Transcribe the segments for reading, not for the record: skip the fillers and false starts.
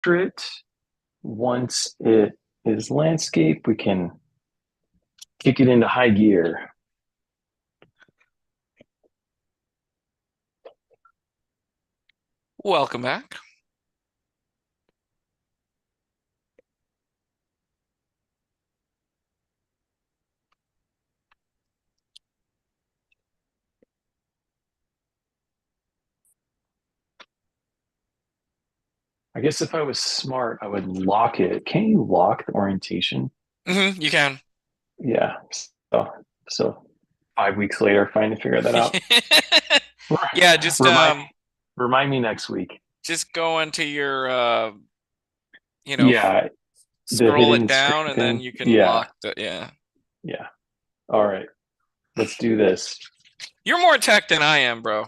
it. Once it is landscape, we can kick it into high gear. Welcome back. I guess if I was smart, I would lock it. Can you lock the orientation? You can. Yeah. So, so 5 weeks later, finally figure that out. Yeah, just Remind remind me next week. just go into your you know, Yeah, the scroll it hidden down screen and then thing. you can Yeah, lock the yeah. yeah. All right, let's do this. You're more tech than I am, bro.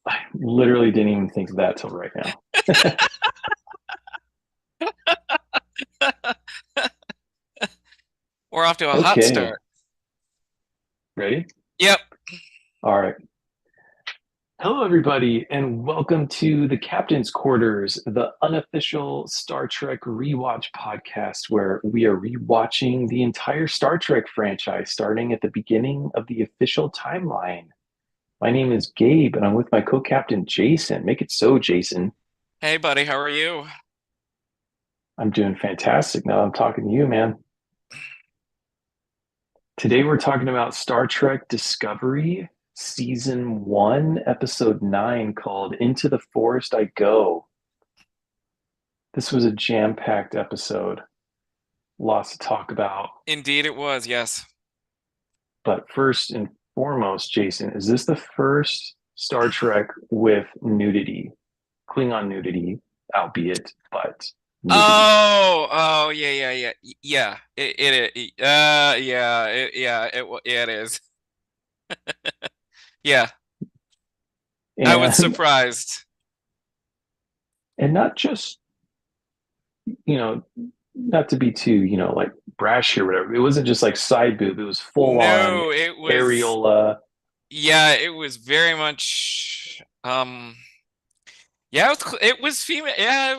I literally didn't even think of that till right now. We're off to a hot Okay, start. ready? Yep. All right. Hello, everybody, and welcome to the Captain's Quarters, the unofficial Star Trek rewatch podcast, where we are rewatching the entire Star Trek franchise starting at the beginning of the official timeline. My name is Gabe, and I'm with my co captain, Jason. Make it so, Jason. Hey buddy, how are you? I'm doing fantastic now. I'm talking to you, man. Today, we're talking about Star Trek Discovery, Season 1, Episode 9, called Into the Forest I Go. This was a jam-packed episode. Lots to talk about. Indeed it was, yes. But first and foremost, Jason, is this the first Star Trek with nudity? Klingon nudity, albeit, but nudity. Oh, yeah, yeah, yeah. Yeah. Yeah, it is. Yeah. I was And surprised. not just, you know, not to be too, like brash or whatever. It wasn't just like side boob. It was full on No, it was areola. yeah, it was very much yeah, it was female. Yeah, it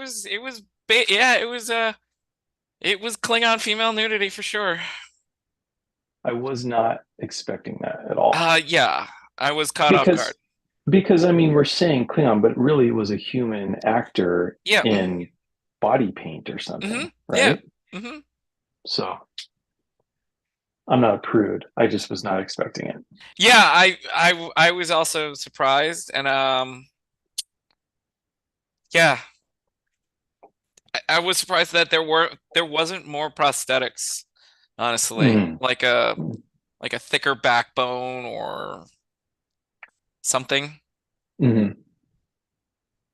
was Klingon female nudity for sure. I was not expecting that at all. Yeah, I was caught off guard. Because I mean we're saying Klingon, but really it was a human actor Yeah. in body paint or Mm-hmm. something, Yeah. right? Mm-hmm. So I'm not a prude. I just was not expecting it. Yeah, I was also surprised and yeah, I was surprised that there wasn't more prosthetics, honestly. Mm. Like a thicker backbone or something. Mm-hmm.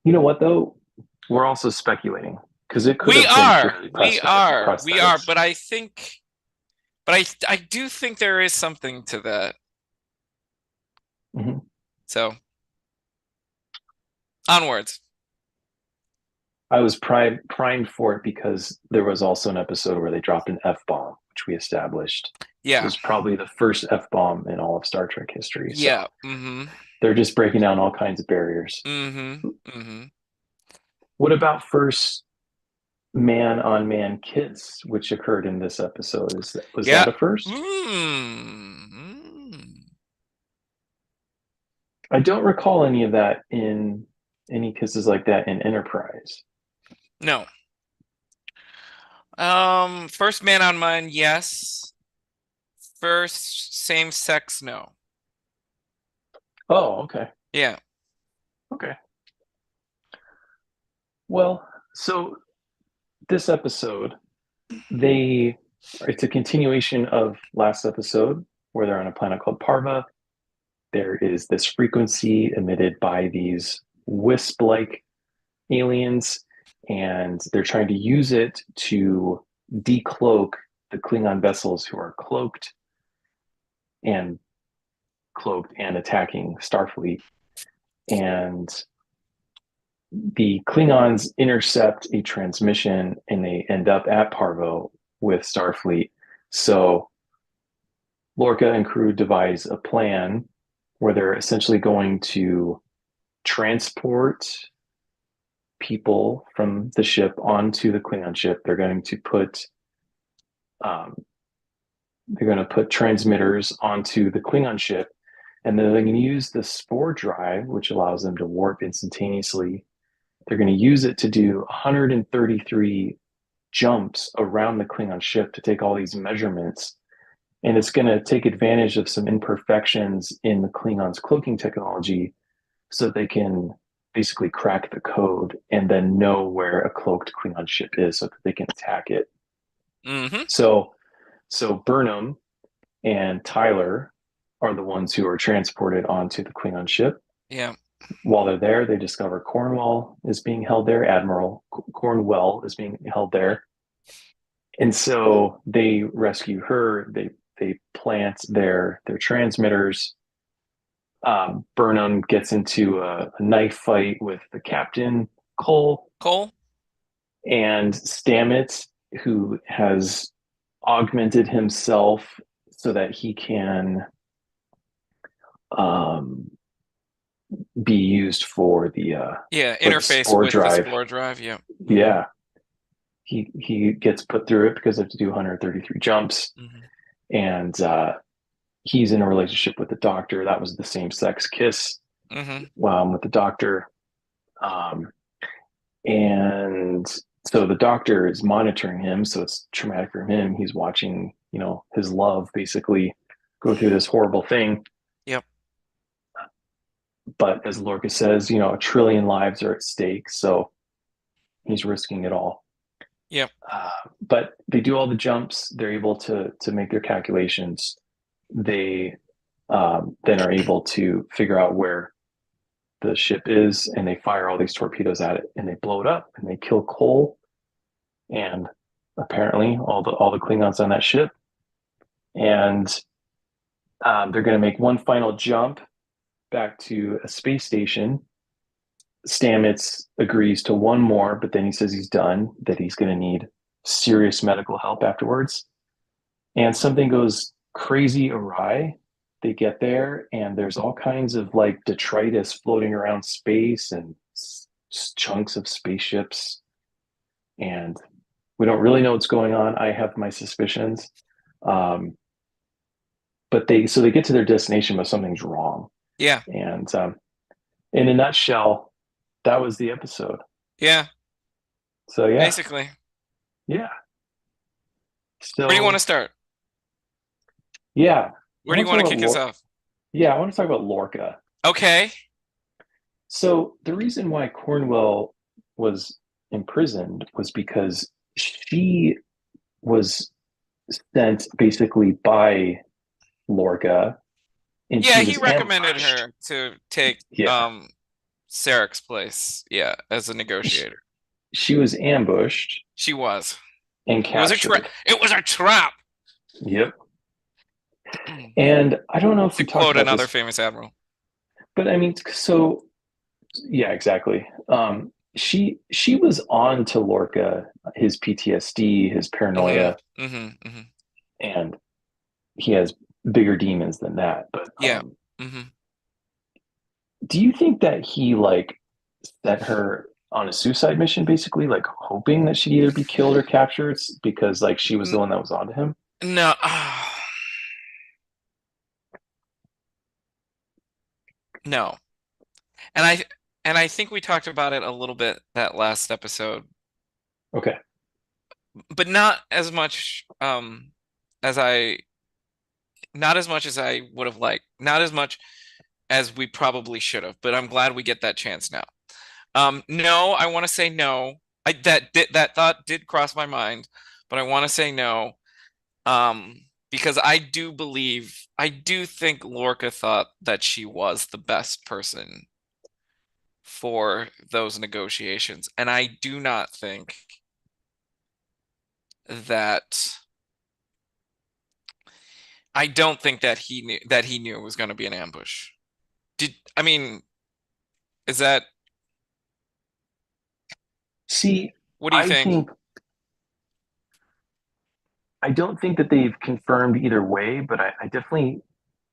You know what though? We're also speculating because it could We have been are. purely We are, prosthetics. but I do think there is something to that. Mm-hmm. So, onwards. I was primed for it because there was also an episode where they dropped an F bomb, which we established Yeah. was probably the first F bomb in all of Star Trek history. So Yeah. Mm-hmm. they're just breaking down all kinds of barriers. Mm-hmm. Mm-hmm. What about first man on man kiss, which occurred in this episode? Was Yeah. that a first? Mm-hmm. I don't recall any of that in any kisses like that in Enterprise. No. First man on mine, yes. First same sex, no. Oh, okay. Yeah. Okay. Well, so this episode, they it's a continuation of last episode where they're on a planet called Parva. There is this frequency emitted by these wisp-like aliens, and they're trying to use it to decloak the Klingon vessels who are and cloaked and attacking Starfleet. And the Klingons intercept a transmission and they end up at Parvo with Starfleet. So Lorca and crew devise a plan where they're essentially going to transport people from the ship onto the Klingon ship. Um, they're going to put transmitters onto the Klingon ship, and then they're going to use the spore drive, which allows them to warp instantaneously. They're going to use it to do 133 jumps around the Klingon ship to take all these measurements. And it's going to take advantage of some imperfections in the Klingons' cloaking technology so they can basically crack the code and then know where a cloaked Klingon ship is so that they can attack it. Mm-hmm. So, so Burnham and Tyler are the ones who are transported onto the Klingon ship. Yeah. While they're there, they discover Cornwall is being held there. Admiral Cornwell is being held there, and so they rescue her. They plant their transmitters. Burnham gets into a knife fight with the captain Cole Cole? and Stamets, who has augmented himself so that he can um, be used Yeah, for the interface spore with the drive. spore drive. Yeah. Mm-hmm. Yeah, he gets put through it because they have to do 133 jumps, Mm-hmm. and he's in a relationship with the doctor. That was the same sex kiss Mm-hmm. with the doctor, um, and so the doctor is monitoring him. So it's traumatic for him. He's watching, his love basically go through this horrible thing. Yep. But as Lorca says, a trillion lives are at stake, so he's risking it all. Yep. But they do all the jumps. They're able to make their calculations. They then are able to figure out where the ship is, and they fire all these torpedoes at it, and they blow it up, and they kill Cole, and apparently all the Klingons on that ship. And they're going to make one final jump back to a space station. Stamets agrees to one more, but then he says he's done, that he's going to need serious medical help afterwards. And something goes crazy awry. They get there, and there's all kinds of like detritus floating around space and chunks of spaceships. And we don't really know what's going on. I have my suspicions. Um, but they get to their destination, but something's wrong. Yeah. And in a nutshell, that was the episode. Yeah. So yeah, Basically. yeah. Where do you want to So start? yeah, I Where do you want to want talk to about kick us off? Yeah, I want to talk about Lorca. Okay. So the reason why Cornwell was imprisoned was because she was sent basically by Lorca, and Yeah, she he was recommended ambushed. her to take Yeah, Sarek's place. Yeah, as a she, negotiator. she was ambushed She was. and It was a trap. captured. It was a trap. Yep. And I don't know if To we talked quote about another this, famous admiral. but I mean, so yeah, exactly. She was on to Lorca, his PTSD, his Mm-hmm. paranoia, Mm-hmm. Mm-hmm. and he has bigger demons than that. But Yeah. Mm-hmm. do you think that he like set her on a suicide mission, basically, like hoping that she'd either be killed or captured because like she was the one that was onto him? No. No. And I think we talked about it a little bit that last episode, Okay. but not as much as I not as much as I would have liked. Not as much as we probably should have, but I'm glad we get that chance now. No, I want to say no. That thought did cross my mind, but I want to say no. Because I do think Lorca thought that she was the best person for those negotiations. And I do not think that I don't think that he knew it was going to be an ambush. I mean, is that See, what do you I think? think I don't think that they've confirmed either way, but I definitely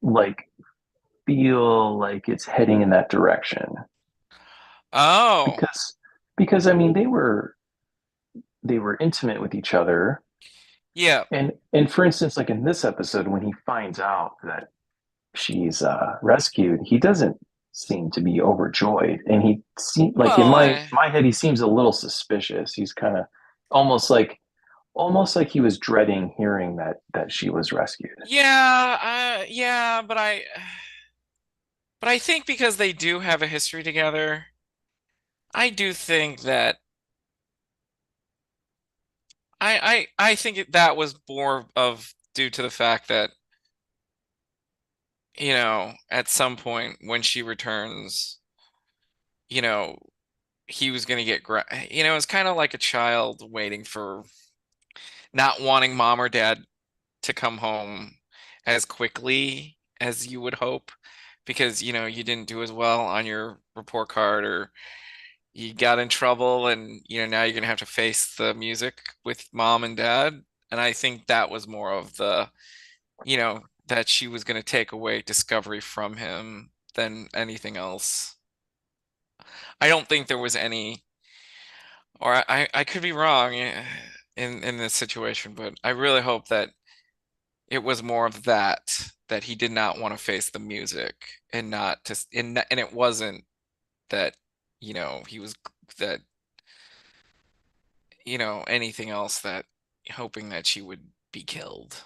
like feel like it's heading in that direction Oh, because because I mean they were intimate with each other. Yeah. And for instance, like in this episode, when he finds out that she's rescued, he doesn't seem to be overjoyed, and he seems like in Well, my head, he seems a little suspicious. He's kind of almost like almost like he was dreading hearing that she was rescued. yeah, but I think because they do have a history together, I do think that I think that was more of due to the fact that, at some point when she returns, you know, he was gonna get it's kind of like a child waiting for not wanting mom or dad to come home as quickly as you would hope because, you didn't do as well on your report card or you got in trouble and, now you're gonna have to face the music with mom and dad. And I think that was more of that she was gonna take away discovery from him than anything else. I don't think there was any, or I could be wrong in this situation, but I really hope that it was more of that he did not want to face the music and not to and it wasn't that he was that anything else that hoping that she would be killed.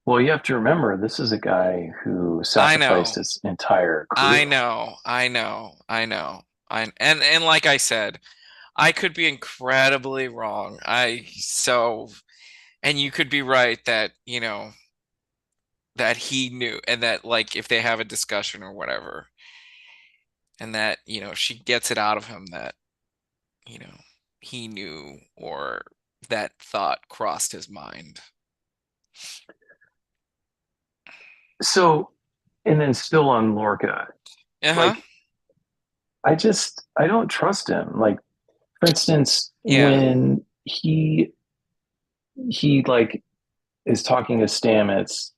Well, you have to remember, this is a guy who I sacrificed know. his entire I crew. know. I know. I know. And like I said, I could be incredibly wrong. And you could be right that, that he knew and that like if they have a discussion or whatever and that, she gets it out of him that, you know, he knew or that thought crossed his mind. So, and then still on Lorca, Uh-huh. like I don't trust him. Like, for instance, Yeah. when he like is talking to Stamets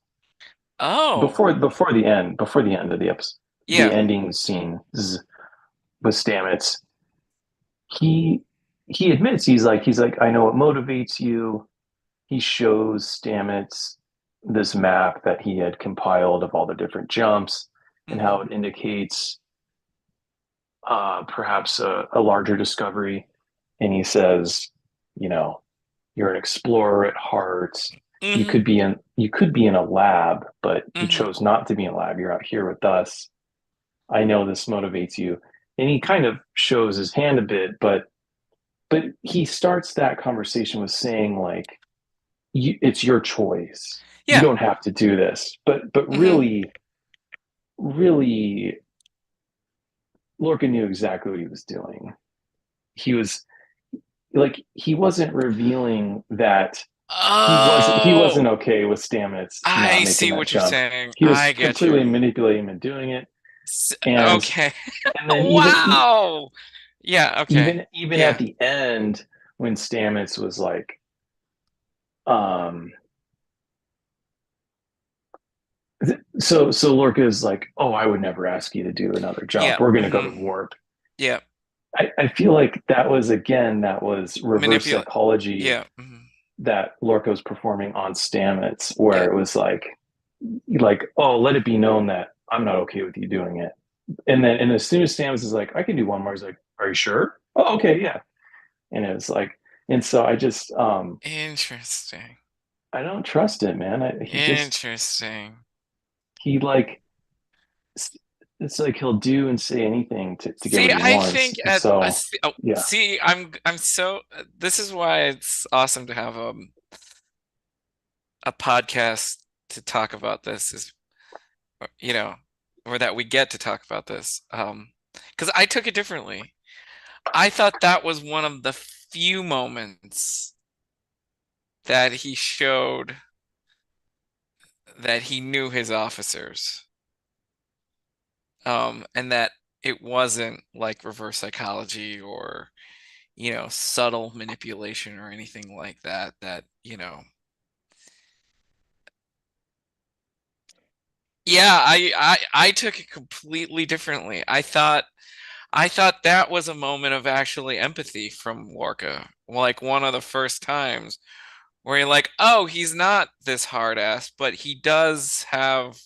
Oh, before the end of the episode, the yeah. ending scene with Stamets, he he admits he's like I know what motivates you. He shows Stamets this map that he had compiled of all the different jumps and Hmm. how it indicates perhaps a larger discovery. And he says, you know, you're an explorer at heart. You Hmm. could be in a lab, but you Hmm. chose not to be in a lab. You're out here with us. I know this motivates you. And he kind of shows his hand a bit, but he starts that conversation with saying like, it's your choice. You Yeah. don't have to do this. But Hmm. really, Lorca knew exactly what he was doing. He was like he wasn't revealing that he wasn't Oh, okay with Stamets not I making see that what you're jump. saying. He was I get completely you. manipulating him and doing it. And Okay. and then Wow. Yeah, okay. even at Yeah. the end when Stamets was like, um, so Lorca is like, oh, I would never ask you to do another jump. Yeah. We're gonna go to Hmm. warp. Yeah. I feel like that was reverse Manipulate. psychology Yeah. Hmm. that Lorca was performing on Stamets, where Yeah. it was like, oh, let it be known that I'm not okay with you doing it. And as soon as Stamets is like, I can do one more, he's like, are you sure? Oh, okay, yeah. And it was like, and so I just Interesting. I don't trust him, man. Interesting. He like it's like he'll do and say anything to get See, what he I wants. think And so oh, yeah. see, I'm so this is why it's awesome to have a podcast to talk about this is you know or that we get to talk about this because I took it differently. I thought that was one of the few moments that he showed that he knew his officers and that it wasn't like reverse psychology or subtle manipulation or anything like that yeah, I took it completely differently. I thought I thought that was a moment of actually empathy from Lorca. Like one of the first times where you're like, oh, he's not this hard ass, but he does have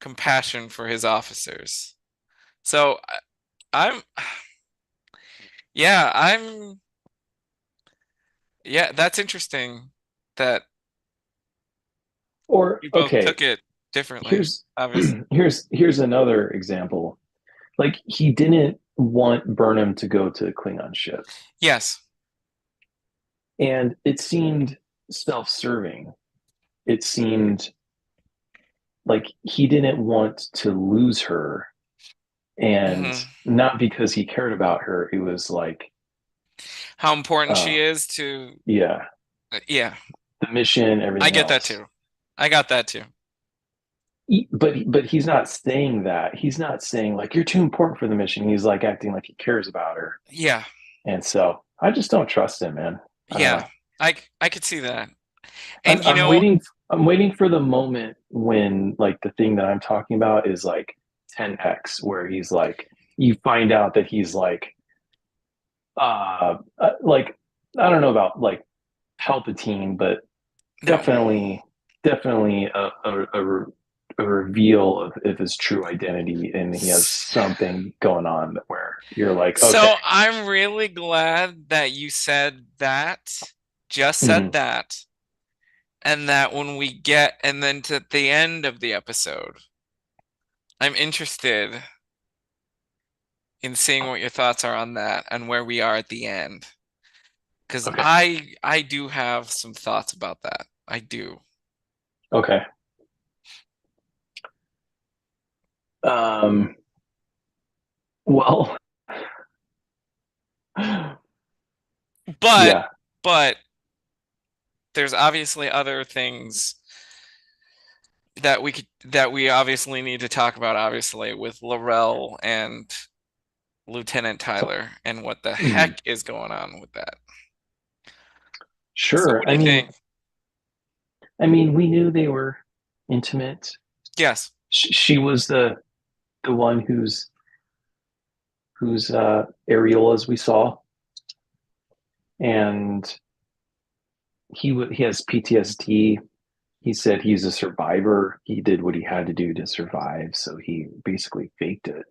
compassion for his officers. So I'm, yeah, yeah, that's interesting that Or you both okay, took it differently, here's obviously. here's another example. Like he didn't want Burnham to go to the Klingon ship, Yes. and it seemed self-serving. It seemed like he didn't want to lose her, and Hmm. not because he cared about her. It was like, How important uh, she is to, yeah, yeah, the mission, I everything get that else. too. I got that too. But he's not saying that. He's not saying like you're too important for the mission. He's like acting like he cares about her. Yeah. And so I just don't trust him, man. I don't Yeah. know. I could see that. I'm, And you I'm know, waiting. I'm waiting for the moment when like the thing that I'm talking about is like 10x, where he's like, you find out that he's like I don't know about like Palpatine, but no. definitely, definitely a reveal of his true identity, and he has something going on where you're like, okay, So I'm really glad that you said that, just said mhm, that, and that when we get, and then to the end of the episode, I'm interested in seeing what your thoughts are on that and where we are at the end. Because okay, I do have some thoughts about that. I do. okay. Um, well, But yeah. but there's obviously other things that we obviously need to talk about, obviously, with Laurel and Lieutenant So, Tyler and what the mhm, heck is going on with that. So sure. what do you think? I mean, we knew they were intimate. Yes. She was the one whose areolas we saw, and he has PTSD. He said he's a survivor. He did what he had to do to survive, so he basically faked it.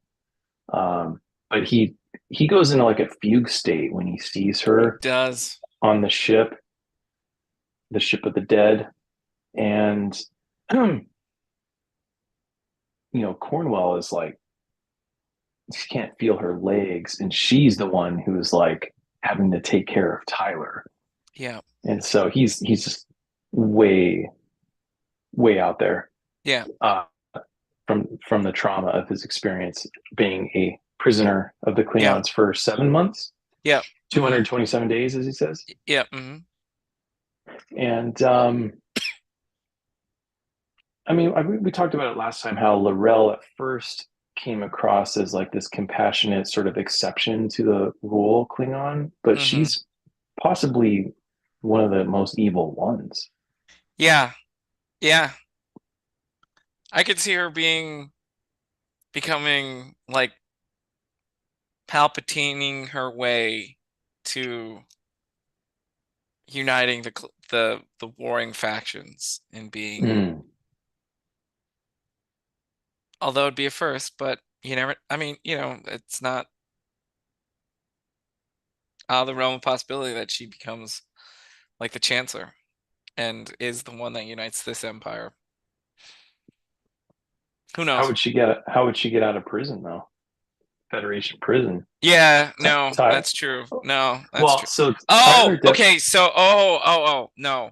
But he goes into like a fugue state when he sees He her does. on the ship of the dead, and Cornwell is like she can't feel her legs, and she's the one who's like having to take care of Tyler, Yeah. and so he's just way way out there. Yeah. Uh, from the trauma of his experience being a prisoner of the Yeah. Klingons for 7 months, Yeah. Hmm. 227 days, as he says. Yeah. Hmm. And I mean, we talked about it last time how Laurel at first came across as like this compassionate sort of exception to the rule Klingon, but Hmm. she's possibly one of the most evil ones. Yeah. Yeah. I could see her becoming like palpitating her way to uniting the warring factions and being, Mm. although it'd be a first, but you never, I mean, it's not out of the realm of possibility that she becomes like the Chancellor and is the one that unites this empire. Who knows? How would she get out of prison though? Federation prison. Yeah, Ty, no, Ty, that's true. No, that's well, true. so Oh, Tyler okay. So, no.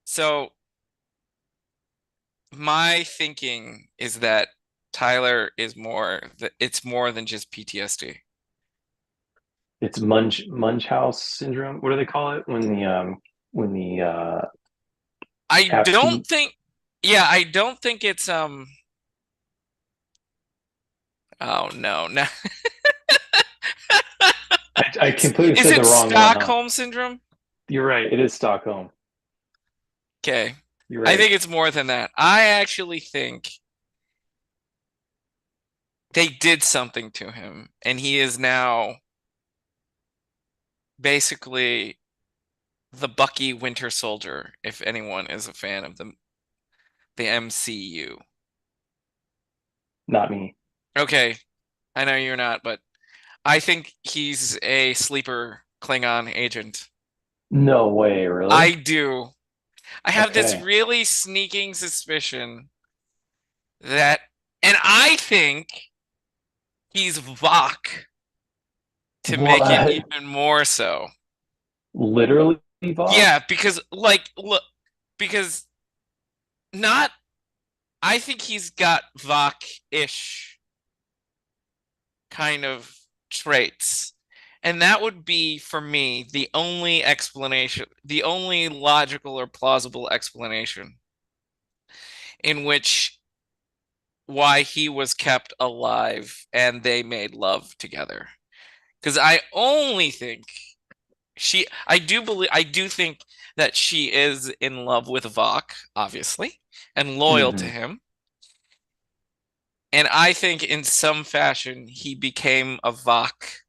So my thinking is that Tyler is it's more than just PTSD. it's Munchausen syndrome. What do they call it when the I don't absent? think, yeah, I don't think it's, oh no, no. I completely Is said the it wrong one, huh? Stockholm syndrome? You're right. It is Stockholm. Okay. You're I right. think it's more than that. I actually think they did something to him, and he is now basically the Bucky Winter Soldier, if anyone is a fan of the MCU. Not me. Okay, I know you're not, but I think he's a sleeper Klingon agent. No way, I really? do. I have this Okay. really sneaking suspicion that, and I think he's Vok to make it What? even more so. Literally, Vok? Yeah, because look, because not, I think he's got Vok-ish kind of traits. And that would be, for me, the only explanation, the only logical or plausible explanation in which why he was kept alive and they made love together. Because I only think I do think that she is in love with Vok, obviously, and loyal to Hmm. him. And I think in some fashion he became a Vok-ish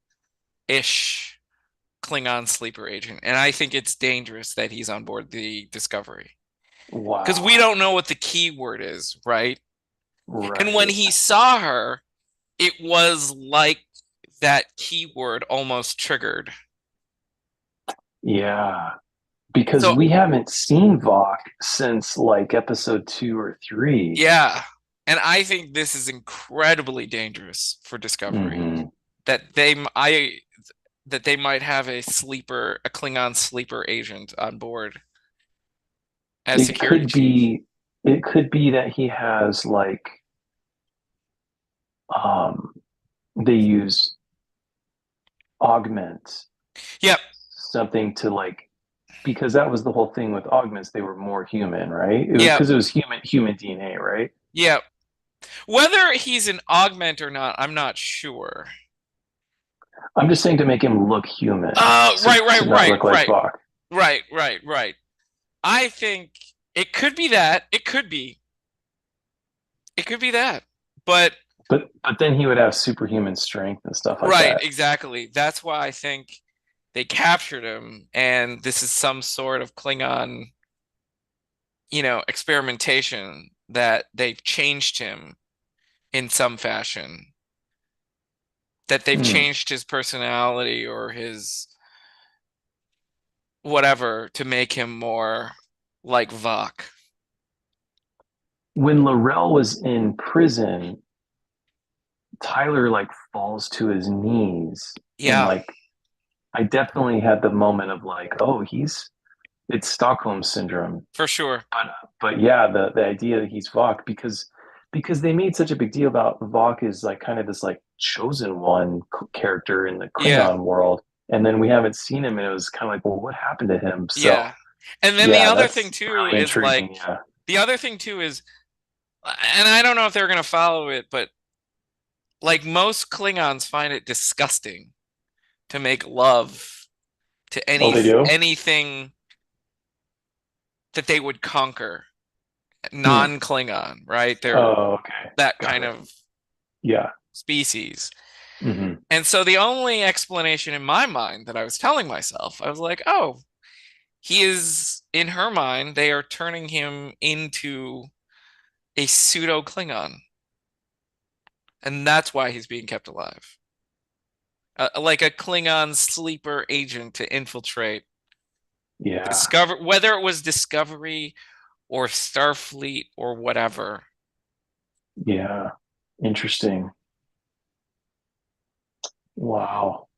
Klingon sleeper agent. And I think it's dangerous that he's on board the Discovery. Because we Wow. don't know what the keyword is, right? And when Right. he saw her, it was like that keyword almost triggered. Yeah. Because So, we haven't seen Vok since like episode 2 or 3. yeah. And I think this is incredibly dangerous for Discovery. Hmm. That they I that they might have a Klingon sleeper agent on board as It security could chief. be, it could be that he has like, um, they use augment Yep, something to like, because that was the whole thing with augments. They were more human, right? It was yep, because it was human DNA, right? yep. Whether he's an augment or not, I'm not sure. I'm just saying to make him look human, so to not look like Vok. Right. I think it could be that. It could be. It could be that. But But then he would have superhuman strength and stuff like right, that. exactly. That's why I think they captured him, and this is some sort of Klingon, experimentation that they've changed him in some fashion, that they've Hmm. changed his personality or his whatever to make him more like Vok. When Laurel was in prison, Tyler like falls to his knees and Yeah, like I definitely had the moment of like, oh, he's it's Stockholm syndrome. for sure. But but yeah, the idea that he's Vok because they made such a big deal about Vok is like kind of this like chosen one character in the Yeah, Klingon world, and then we haven't seen him, and it was kind of like, well, what happened to him? So yeah. And then yeah, that's really like, intriguing. Yeah. the other thing too is, and I don't know if they're going to follow it, but like most Klingons find it disgusting to make love to Oh, they do. anything that they would conquer, Hmm. non-Klingon, right? They're Oh, okay, that got kind it. of Yeah. species. Hmm. And so the only explanation in my mind that I was telling myself, I was like, oh, he is, in her mind, they are turning him into a pseudo Klingon. And that's why he's being kept alive. Like a Klingon sleeper agent to infiltrate Yeah. whether it was Discovery or Starfleet or whatever. Yeah. Interesting. Wow.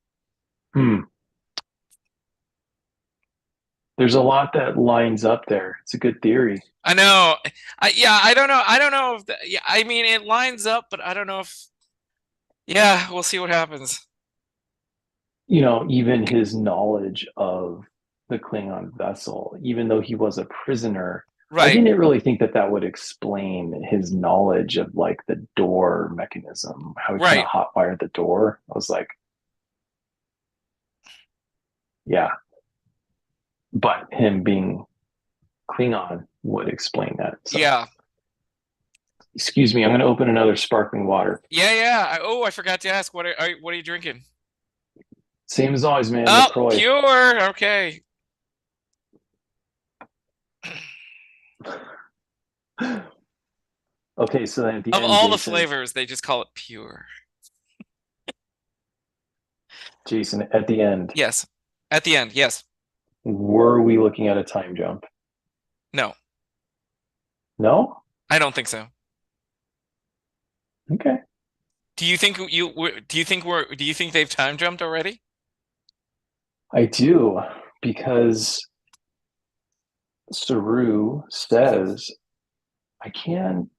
Hmm. There's a lot that lines up there. It's a good theory. I know. Yeah, I don't know. I don't know if yeah, I mean it lines up, but I don't know if yeah, we'll see what happens. Even his knowledge of the Klingon vessel, even though he was a prisoner, I Right. didn't really think that that would explain his knowledge of like the door mechanism, how he kind of Right. hotwired the door. I was like, yeah, but him being Klingon would explain that. So, Yeah. Excuse me, I'm going to open another sparkling water. Yeah, yeah. I forgot to ask. What are you drinking? Same as always, man. Oh, LaCroix. pure. Okay. Okay, so then at the Of end, all the Jason, flavors, they just call it pure. At the end, Yes. At the end, yes. were we looking at a time jump? No, No? I don't think so. Okay. Do you think they've time jumped already? I do, because Saru says,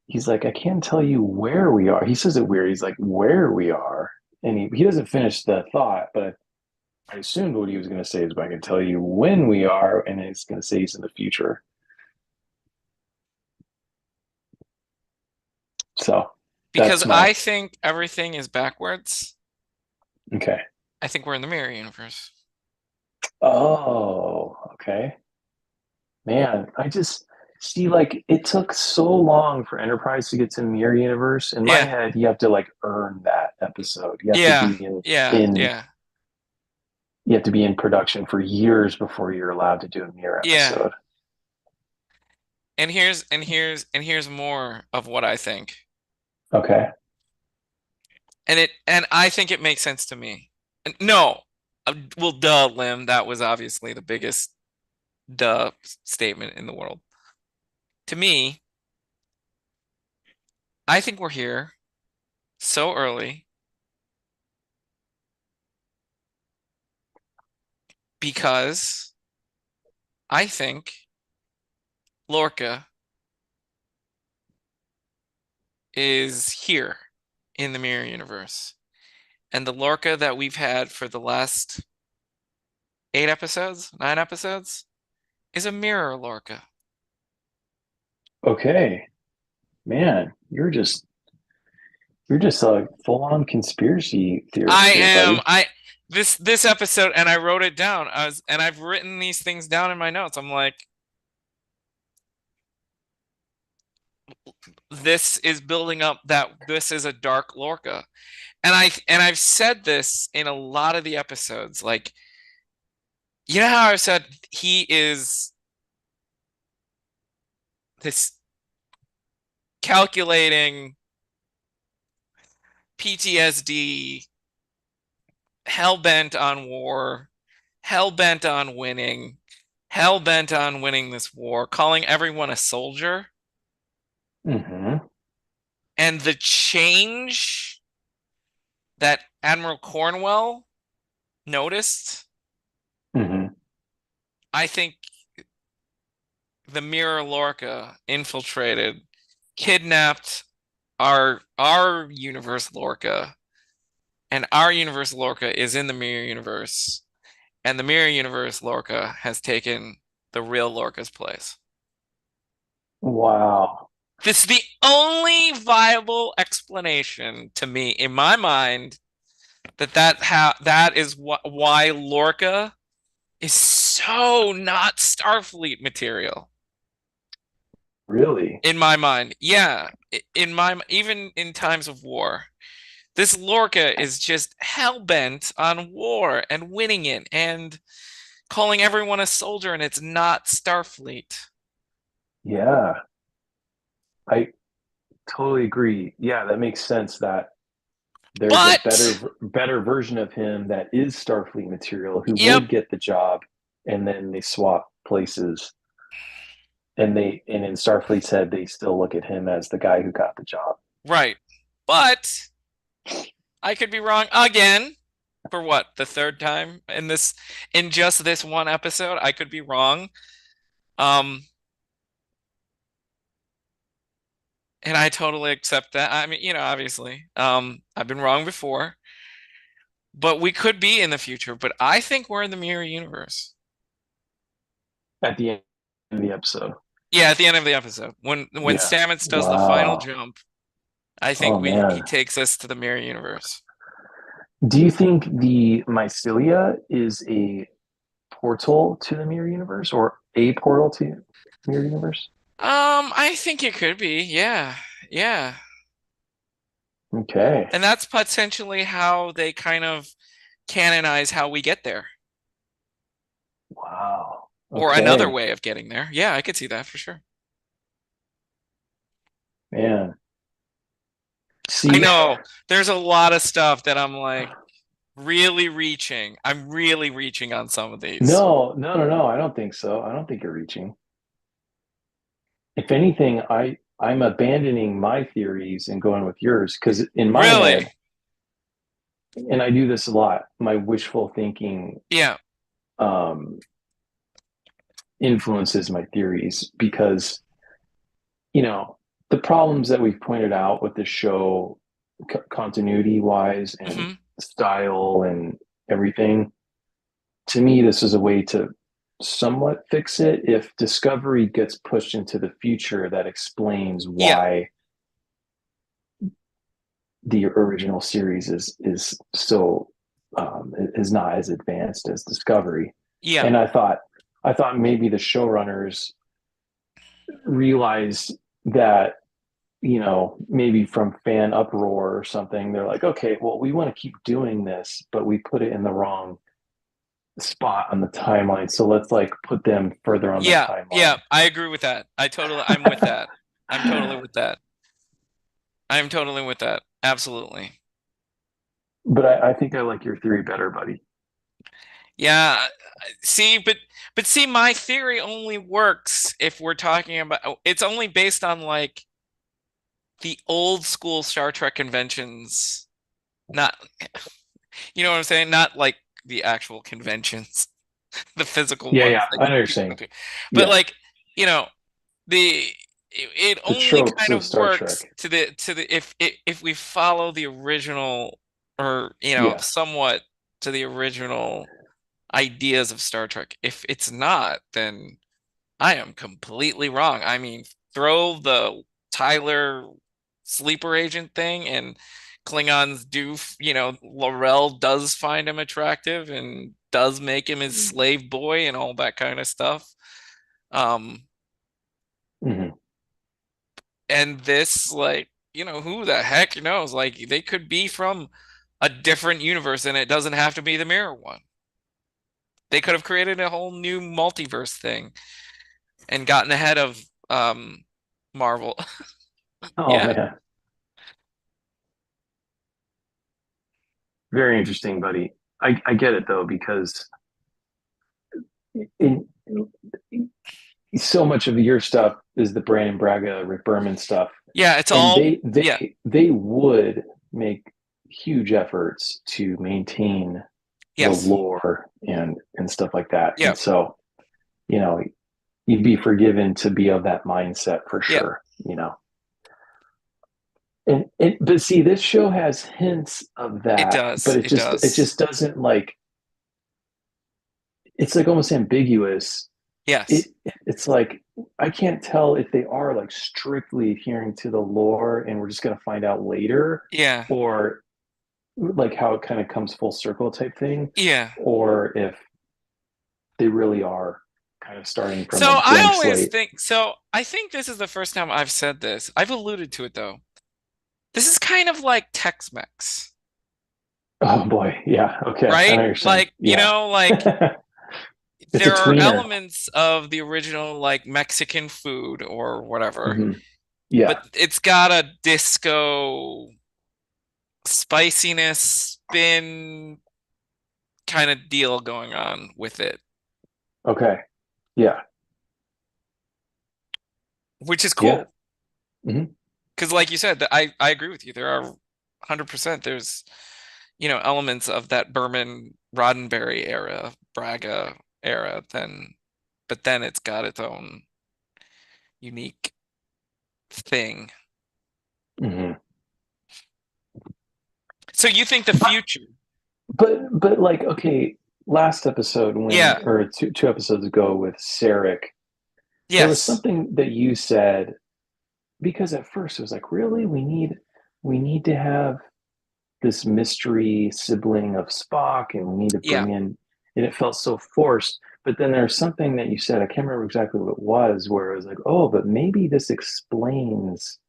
he's like, I can't tell you where we are. He says it weird. He's like, where we are. And he doesn't finish the thought, but I assumed what he was going to say is, I can tell you when we are. And he's going to say he's in the future. So Because that's my, I think everything is backwards. okay. I think we're in the mirror universe. Oh, okay. Man, I just see like it took so long for Enterprise to get to Mirror Universe. In my Yeah, head, you have to like earn that episode. You have to yeah, be yeah, in yeah, you have to be in production for years before you're allowed to do a mirror yeah. episode. And here's more of what I think. Okay. And I think it makes sense to me. No, well, duh, Lim. That was obviously the biggest duh statement in the world. To me, I think we're here so early because I think Lorca is here in the mirror universe. And the Lorca that we've had for the last 8 episodes, 9 episodes, is a mirror Lorca. Okay. Man, you're just a full-on conspiracy I theorist here, am buddy. I this episode, and I wrote it down. I've written these things down in my notes. I'm like, this is building up that this is a dark Lorca. And I've said this in a lot of the episodes. Like, you know how I've said he is this calculating PTSD, hell bent on war, hell bent on winning, hell bent on winning this war, calling everyone a soldier. Mm-hmm. And the change that Admiral Cornwell noticed, Mm-hmm. I think the Mirror Lorca infiltrated, kidnapped our universe Lorca, and our universe Lorca is in the Mirror universe, and the Mirror universe Lorca has taken the real Lorca's place. Wow. This is the only viable explanation to me in my mind that is why Lorca is so not Starfleet material Really? in my mind. Yeah, in my even in times of war, this Lorca is just hell bent on war and winning it and calling everyone a soldier, and it's not Starfleet. Yeah. I totally agree. Yeah, that makes sense that there's a But better version of him that is Starfleet material who yep, would get the job, and then they swap places. And in Starfleet's head, they still look at him as the guy who got the job. right. But I could be wrong again for what, the third time in just this one episode. I could be wrong. Um, and I totally accept that. I mean, obviously, I've been wrong before, but we could be in the future. But I think we're in the mirror universe. At the end of the episode. Yeah, at the end of the episode, when Yeah. Stamets does the final Wow. jump, I think Oh we he man. takes us to the mirror universe. Do you think the mycelia is a portal to the mirror universe or a portal to mirror universe? I think it could be. Yeah. Yeah. Okay. And that's potentially how they kind of canonize how we get there, Wow. or another Okay. way of getting there. Yeah, I could see that for sure. Man. I See, know there's a lot of stuff that I'm like really reaching. I'm really reaching on some of these. no. I don't think so. I don't think you're reaching. If anything, I'm abandoning my theories and going with yours because in my Really? head, and I do this a lot, my wishful thinking Yeah. um, influences my theories because the problems that we've pointed out with the show, continuity wise and Hmm. style and everything. To me, this is a way to somewhat fix it. If Discovery gets pushed into the future, that explains Yeah. why the original series is so is not as advanced as Discovery. Yeah. And I thought maybe the showrunners realized that maybe from fan uproar or something, they're like, okay, well, we want to keep doing this, but we put it in the wrong spot on the timeline. So let's like put them further on the Yeah. Yeah. timeline. I agree with that. I'm with that. I'm totally with that. I'm totally with that. Absolutely. But I think I like your theory better, buddy. Yeah. See, but see, my theory only works if we're talking about it's only based on like the old school Star Trek conventions, not you know what I'm saying? Not like the actual conventions, the physical Yeah, ones yeah, that I you people go understand. to. But Yeah, like, you know, the it the only tropes kind of of Star works Trek. to the if we follow the original or Yeah. somewhat to the original ideas of Star Trek. If it's not, then I am completely wrong. I mean, throw the Tyler sleeper agent thing and Klingons do, Laurel does find him attractive and does make him his slave boy and all that kind of stuff. Um, Hmm. and this, like, who the heck knows? Like, they could be from a different universe and it doesn't have to be the mirror one. They could have created a whole new multiverse thing and gotten ahead of Marvel. Oh Yeah. man, very interesting, buddy. I get it though because in so much of your stuff is the Brandon Braga, Rick Berman stuff, Yeah, it's and all they yeah. they they would make huge efforts to maintain the Yes. lore and stuff like that. Yeah. And so, you know, you'd be forgiven to be of that mindset for Yeah. sure. And but see, this show has hints of It that, but does. it It just it does. just doesn't like it's like almost ambiguous. Yes. It it's like I can't tell if they are like strictly adhering to the lore and we're just gonna find out later, Yeah. or like how it kind of comes full circle type thing, Yeah. or if they really are kind of starting from So a I blank always slate. think so I think this is the first time I've said this. I've alluded to it though. This is kind of like Tex-Mex, Oh boy, yeah, okay, I know right? what you're saying. Like, Yeah, like it's a there are tweener. elements of the original like Mexican food or whatever, Hmm. Yeah. but it's got a disco spiciness spin kind of deal going on with it, Okay. Yeah. which is Yeah. cool. Hmm. Because like you said, I agree with you. There are 100% there's elements of that Berman Roddenberry era, Braga era, but then it's got its own unique thing. Hmm. So you think the future? But like okay, last episode when Yeah. or two episodes ago with Sarek, there was Yes. something that you said because at first it was like, really, we need to have this mystery sibling of Spock, and we need to Yeah. bring in, and it felt so forced. But then there's something that you said, I can't remember exactly what it was, where it was like, oh, but maybe this explains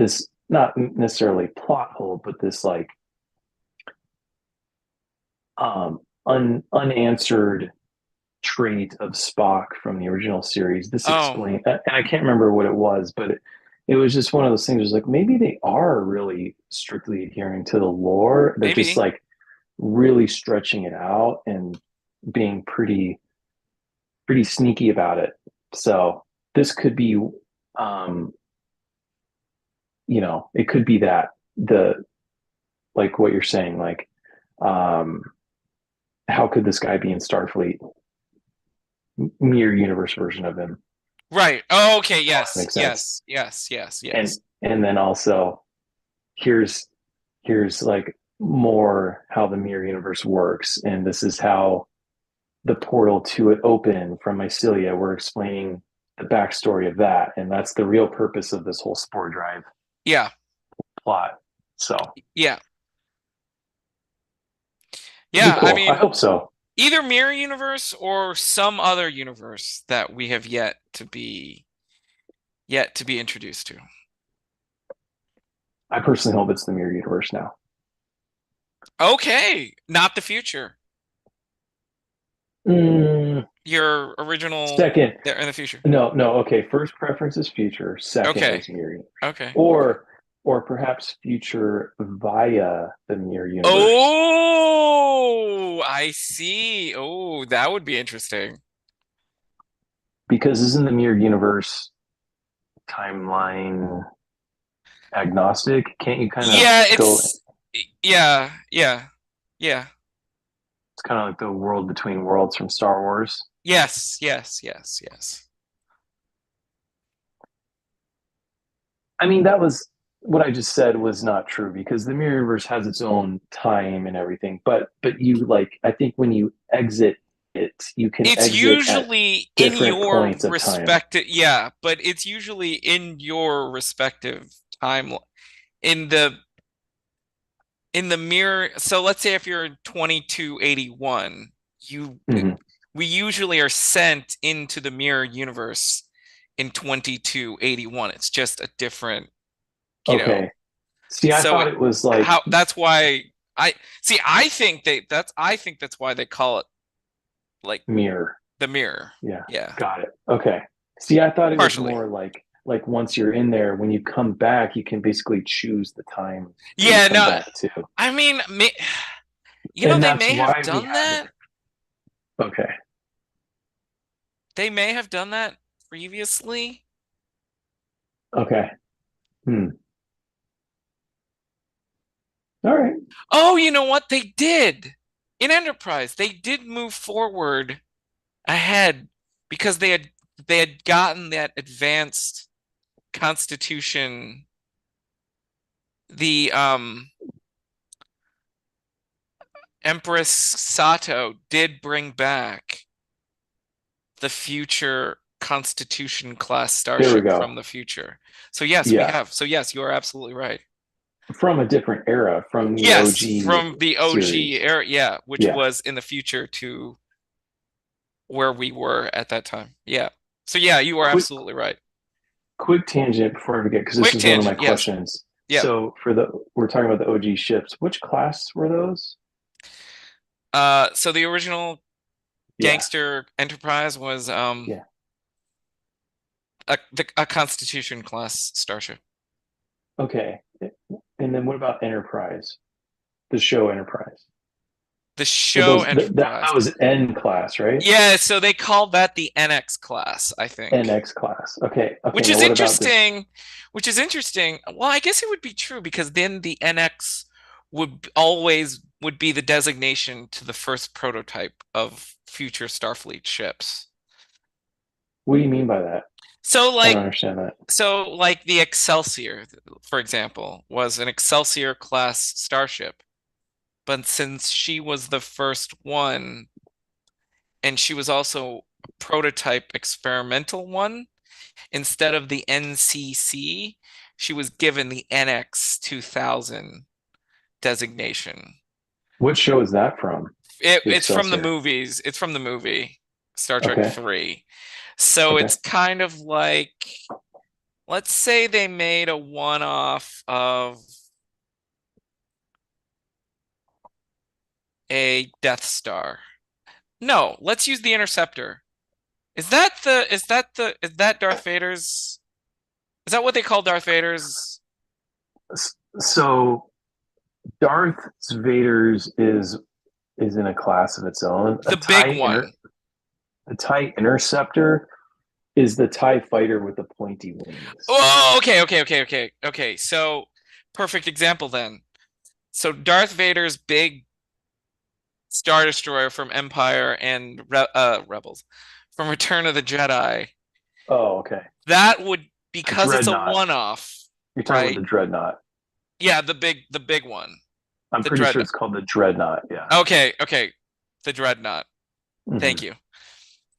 this not necessarily plot hole, but this like unanswered trait of Spock from the original series. This Oh, explained, and I can't remember what it was, but it was just one of those things. It was like maybe they are really strictly adhering to the lore. They're just maybe. like really stretching it out and being pretty sneaky about it. So this could be, um, it could be that the like what you're saying, like, um, how could this guy be in Starfleet? Mirror universe version of him. Right. Oh, okay. That Yes. makes sense. Yes. Yes. Yes. And Yes. and then also here's here's like more how the mirror universe works, and this is how the portal to it opened from Mycelia. We're explaining the backstory of that, and that's the real purpose of this whole Spore Drive Yeah. plot. So Yeah. it'll be Yeah. I cool. I mean, hope so. either mirror universe or some other universe that we have yet to be introduced to. I personally hope it's the mirror universe now. Okay. Not the future. Mm, Your original second, there in the future. no. Okay, first preference is future. Second Okay. is mirror universe, Okay. or perhaps future via the mirror universe. Oh, I see. Oh, that would be interesting. Because isn't the mirror universe timeline agnostic? Can't you kind of Yeah, go? yeah, yeah, yeah. It's kind of like the world between worlds from Star Wars. Yes, yes, yes, yes. I mean, that was what I just said was not true because the mirror universe has its own time and everything. But you like, I think when you exit it, you can It's exit at usually in different your points of time. respective, yeah, but it's usually in your respective time in the mirror. So let's say if you're in 2281, you Mm-hmm. we usually are sent into the mirror universe in 2281. It's just a different, you know. Okay. See, I So thought it was like that's why I see I think that's why they call it like mirror. the mirror. Yeah, Yeah. got it. Okay. See, I thought it was Partially. more like once you're in there, when you come back, you can basically choose the time that you Yeah, come no, back to. I mean, And they that's may have why we done had that. okay. They may have done that previously. Okay. Hmm. All right. Oh, you know what? They did. In Enterprise, they did move forward ahead because they had gotten that advanced constitution. The Empress Sato did bring back the future Constitution class There we starship go. from the future. So yes, we Yeah. have. So yes, you are absolutely right. From a different era, from the Yes, OG from the OG series. era, yeah, which Yeah. was in the future to where we were at that time. Yeah. So yeah, you are Quick absolutely right. quick tangent before I forget, because this Quick is one of my tangent, yes. questions. Yeah. So we're talking about the OG ships. Which class were those? So the original Yeah. gangster enterprise was Yeah. a Constitution class starship. Okay. And then what about Enterprise? The show Enterprise. The Well, show Enterprise. that was N class, right? Yeah, so they called that the NX class, I think. NX class. Okay. Okay. Which Now is what about this? interesting. Which is interesting. Well, I guess it would be true because then the NX would be the designation to the first prototype of future Starfleet ships. What do you mean by that? So I don't like understand that. the Excelsior, for example, was an Excelsior class starship. But since she was the first one, and she was also a prototype experimental one, instead of the NCC, she was given the NX 2000 designation. What show is that from? The It's from the Excelsior. movies. It's from the movie Star Trek Okay. 3. So Okay. it's kind of like let's say they made a one-off of a Death Star. No, let's use the Interceptor. Is that Darth Vader's, is that what they call Darth Vader's? So Darth Vader's is in a class of its own. The big one. A TIE Interceptor is the TIE fighter with the pointy wings. Oh, okay. So, perfect example then. So Darth Vader's big Star Destroyer from Empire and Rebels, from Return of the Jedi, Oh, okay. that would, A because it's a dreadnought. one-off, You're talking about right? the dreadnought. Yeah, the big one, I'm the pretty sure dreadnought. it's called the dreadnought. Yeah. Okay, the dreadnought. Thank Hmm. you.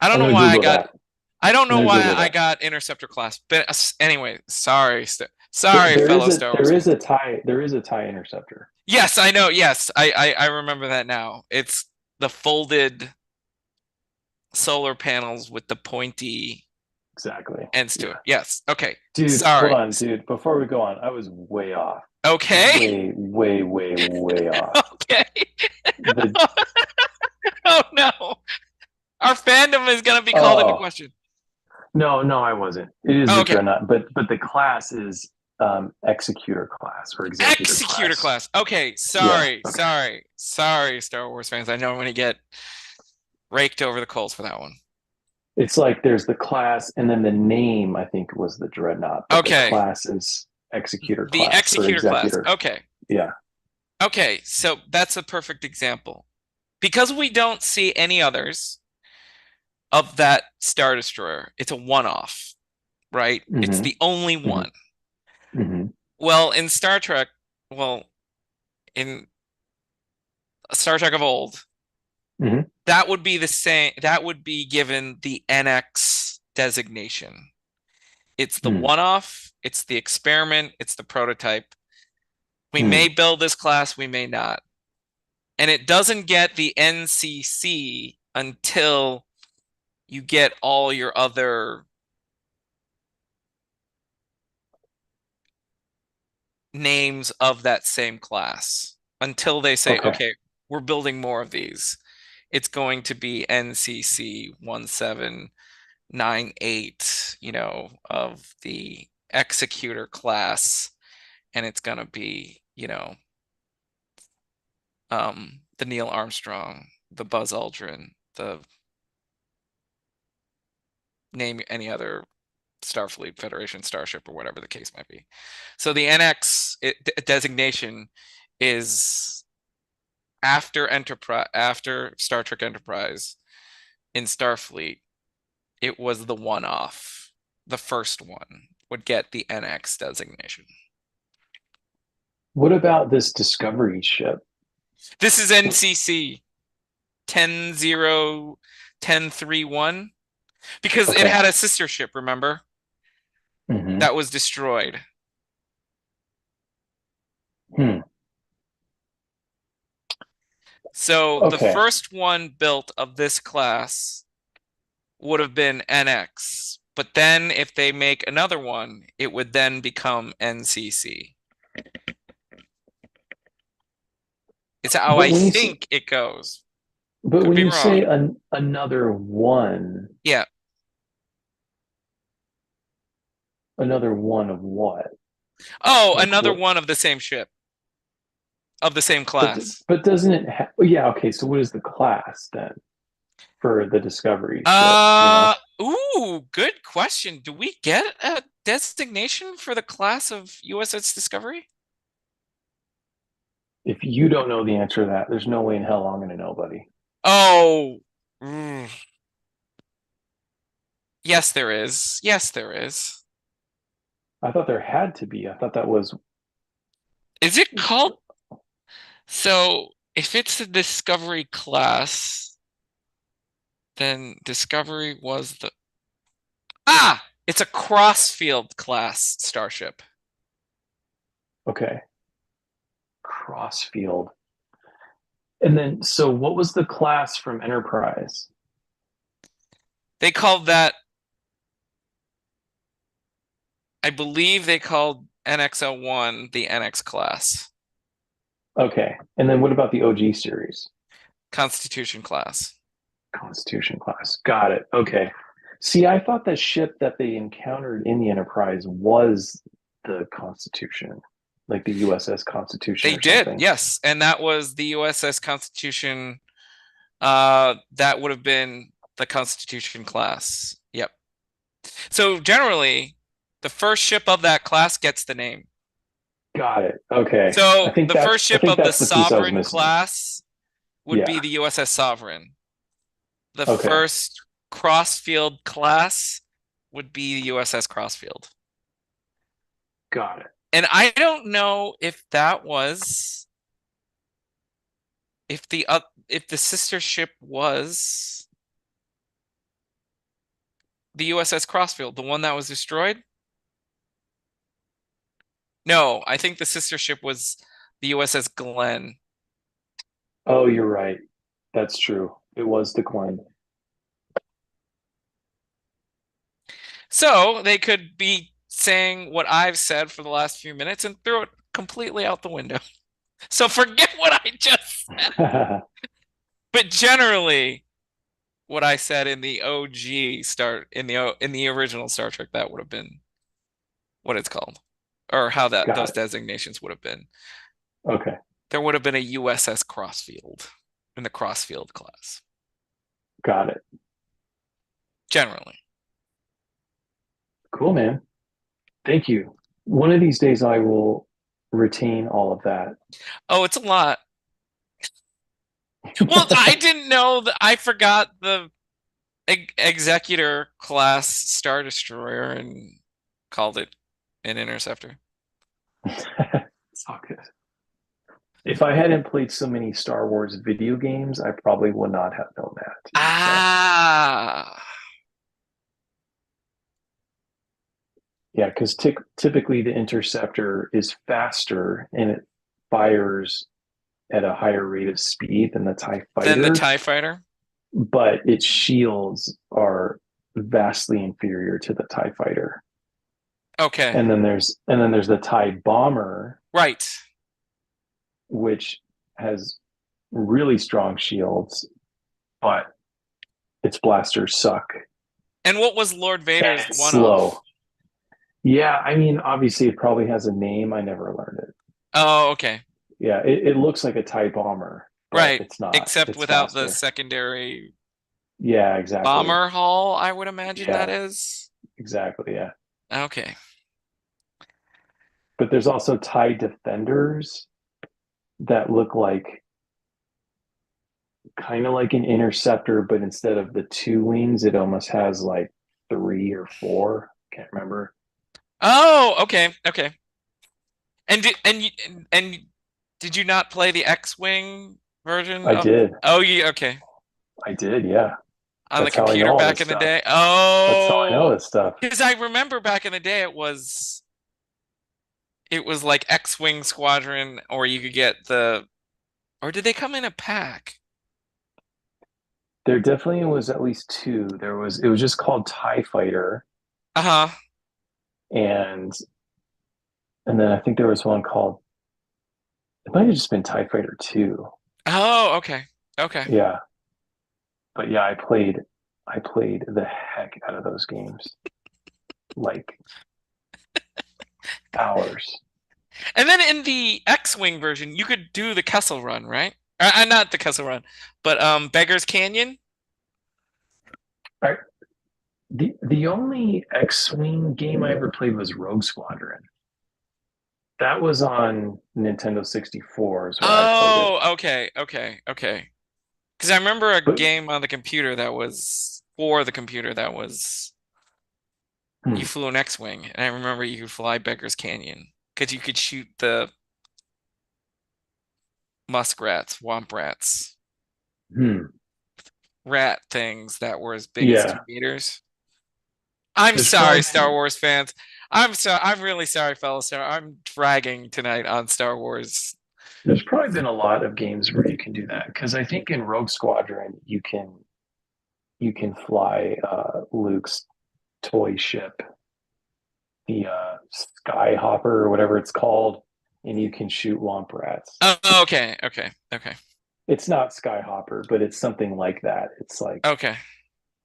I don't I'm know gonna why I Google got that. I don't I'm know gonna why Google I that. got Interceptor class. But anyway, sorry, fellow Star Wars There is fans. a TIE Interceptor. Yes, I know. Yes, I remember that now. It's the folded solar panels with the pointy Exactly. ends to it. Yeah. Yes. Okay. Dude, hold Sorry. on, dude. Before we go on, I was way off. Okay. Way off. Okay. The Oh no. Our fandom is gonna be called into oh question. no, I wasn't. It is Oh, the okay. dreadnought, but the class is executor class or executor Executor class. class. Okay. Yeah. Okay. Sorry, Star Wars fans. I know I'm gonna get raked over the coals for that one. It's like there's the class, and then the name I think was the dreadnought, but the Okay. class is executor The class or executor class. executor. Okay. Yeah. Okay. So that's a perfect example. Because we don't see any others of that Star Destroyer, it's a one-off, right? It's Hmm. the only Hmm. one. Hmm. Well, in Star Trek, well, in Star Trek of old, Hmm. that would be the same, that would be given the NX designation. It's the Hmm. one-off, it's the experiment, it's the prototype. We Hmm. may build this class, we may not. And it doesn't get the NCC until you get all your other names of that same class. Until they say, Okay. okay, we're building more of these. It's going to be NCC 1798, of the executor class, and it's going to be, the Neil Armstrong, the Buzz Aldrin, the name any other Starfleet Federation starship or whatever the case might be. So the NX designation is after Star Trek Enterprise in Starfleet, it was the one-off. The first one would get the NX designation. What about this Discovery ship? This is NCC 10-0-10-3-1 because it Okay. had a sister ship, remember? Hmm. That was destroyed. Hmm. So the Okay. first one built of this class would have been NX. But then if they make another one, it would then become NCC. It's how But I when you say, think it goes. but Could when be you say wrong. Yeah. another one of what? Oh, Like another what? one of the same ship, of the same But class. but doesn't it? Yeah. Okay. So what is the class then for the Discovery ship? Good question. Do we get a designation for the class of USS Discovery? If you don't know the answer to that, there's no way in hell I'm going to know, buddy. Oh, mm, yes, there is. Yes, there is. I thought there had to be. I thought that was Is it called? So, if it's the Discovery class, then Discovery was the. Ah! It's a Crossfield class starship. okay. Crossfield. And then, so what was the class from Enterprise? They called that I believe they called NX-01 the NX class, Okay. And then what about the OG series? Constitution class. Constitution class. Got it. Okay. See, I thought the ship that they encountered in the Enterprise was the Constitution, like the USS Constitution They or did, something. yes, and that was the USS Constitution. That would have been the Constitution class. Yep. So generally, the first ship of that class gets the name. Got it. Okay. I So think the first that's I ship think of the that's the piece I was Sovereign missing. class would be Yeah. the USS Sovereign. The Okay. first Crossfield class would be the USS Crossfield. Got it. And I don't know if that was if the sister ship was the USS Crossfield, the one that was destroyed. No, I think the sister ship was the USS Glenn. Oh, you're right. That's true. It was declined. So they could be saying what I've said for the last few minutes and throw it completely out the window. So forget what I just said. But generally, what I said in the OG start in the original Star Trek, that would have been what it's called, or how that Got those it. designations would have been. Okay. There would have been a USS Crossfield in the Crossfield class, Got it. generally. Cool, man. Thank you. One of these days I will retain all of that. Oh, it's a lot. Well, I didn't know that I forgot the Executor class Star Destroyer and called it an interceptor. It's all good. If I hadn't played so many Star Wars video games, I probably would not have known that. So, Ah, yeah, because typically the interceptor is faster and it fires at a higher rate of speed than the TIE then the fighter, TIE fighter. but its shields are vastly inferior to the TIE fighter. Okay, And then there's the TIE bomber, right. which has really strong shields, but its blasters suck And what was Lord and Vader's it's one-off? slow. Yeah, I mean, obviously it probably has a name. I never learned it. Oh, okay. Yeah, it looks like a TIE bomber, but Right. it's not. Except It's without the faster. secondary Yeah, exactly. bomber hull, I would imagine that Yeah, is. exactly. Yeah. Okay. But there's also TIE defenders that look like kind of like an interceptor, but instead of the two wings, it almost has like three or four. Can't remember. Oh, okay. Okay. And did you not play the X-Wing version I of? did. Oh, yeah, okay. I did. Yeah. On the That's how I know computer all back this in the stuff. day. That's how I know Oh, this stuff. because I remember back in the day it was like X-Wing Squadron, or you could get the, or did they come in a pack? There definitely was at least two. It was just called TIE Fighter, Uh-huh. and and then I think there was one called it might have just been TIE Fighter 2. Oh, okay. Okay. Yeah. But yeah, I played the heck out of those games. Like hours. And then in the X-Wing version, you could do the Kessel Run, right? Not the Kessel Run, but Beggar's Canyon. All right. The only X-Wing game I ever played was Rogue Squadron. That was on Nintendo 64 is where I played it. Oh, okay, okay, okay. Because I remember a But game on the computer that was for the computer that was you hmm, flew an X-Wing, and I remember you could fly Beggar's Canyon because you could shoot the muskrats, womp rats, hmm, rat things that were as big as yeah, 2 meters. I'm there's sorry, probably Star been Wars fans. I'm sorry. I'm really sorry, fellas. I'm dragging tonight on Star Wars. there's probably been a lot of games where you can do that because I think in Rogue Squadron you can fly Luke's toy ship, the Skyhopper or whatever it's called, and you can shoot womp rats. Oh, okay, okay, okay, It's not Skyhopper, but it's something like that. It's like okay.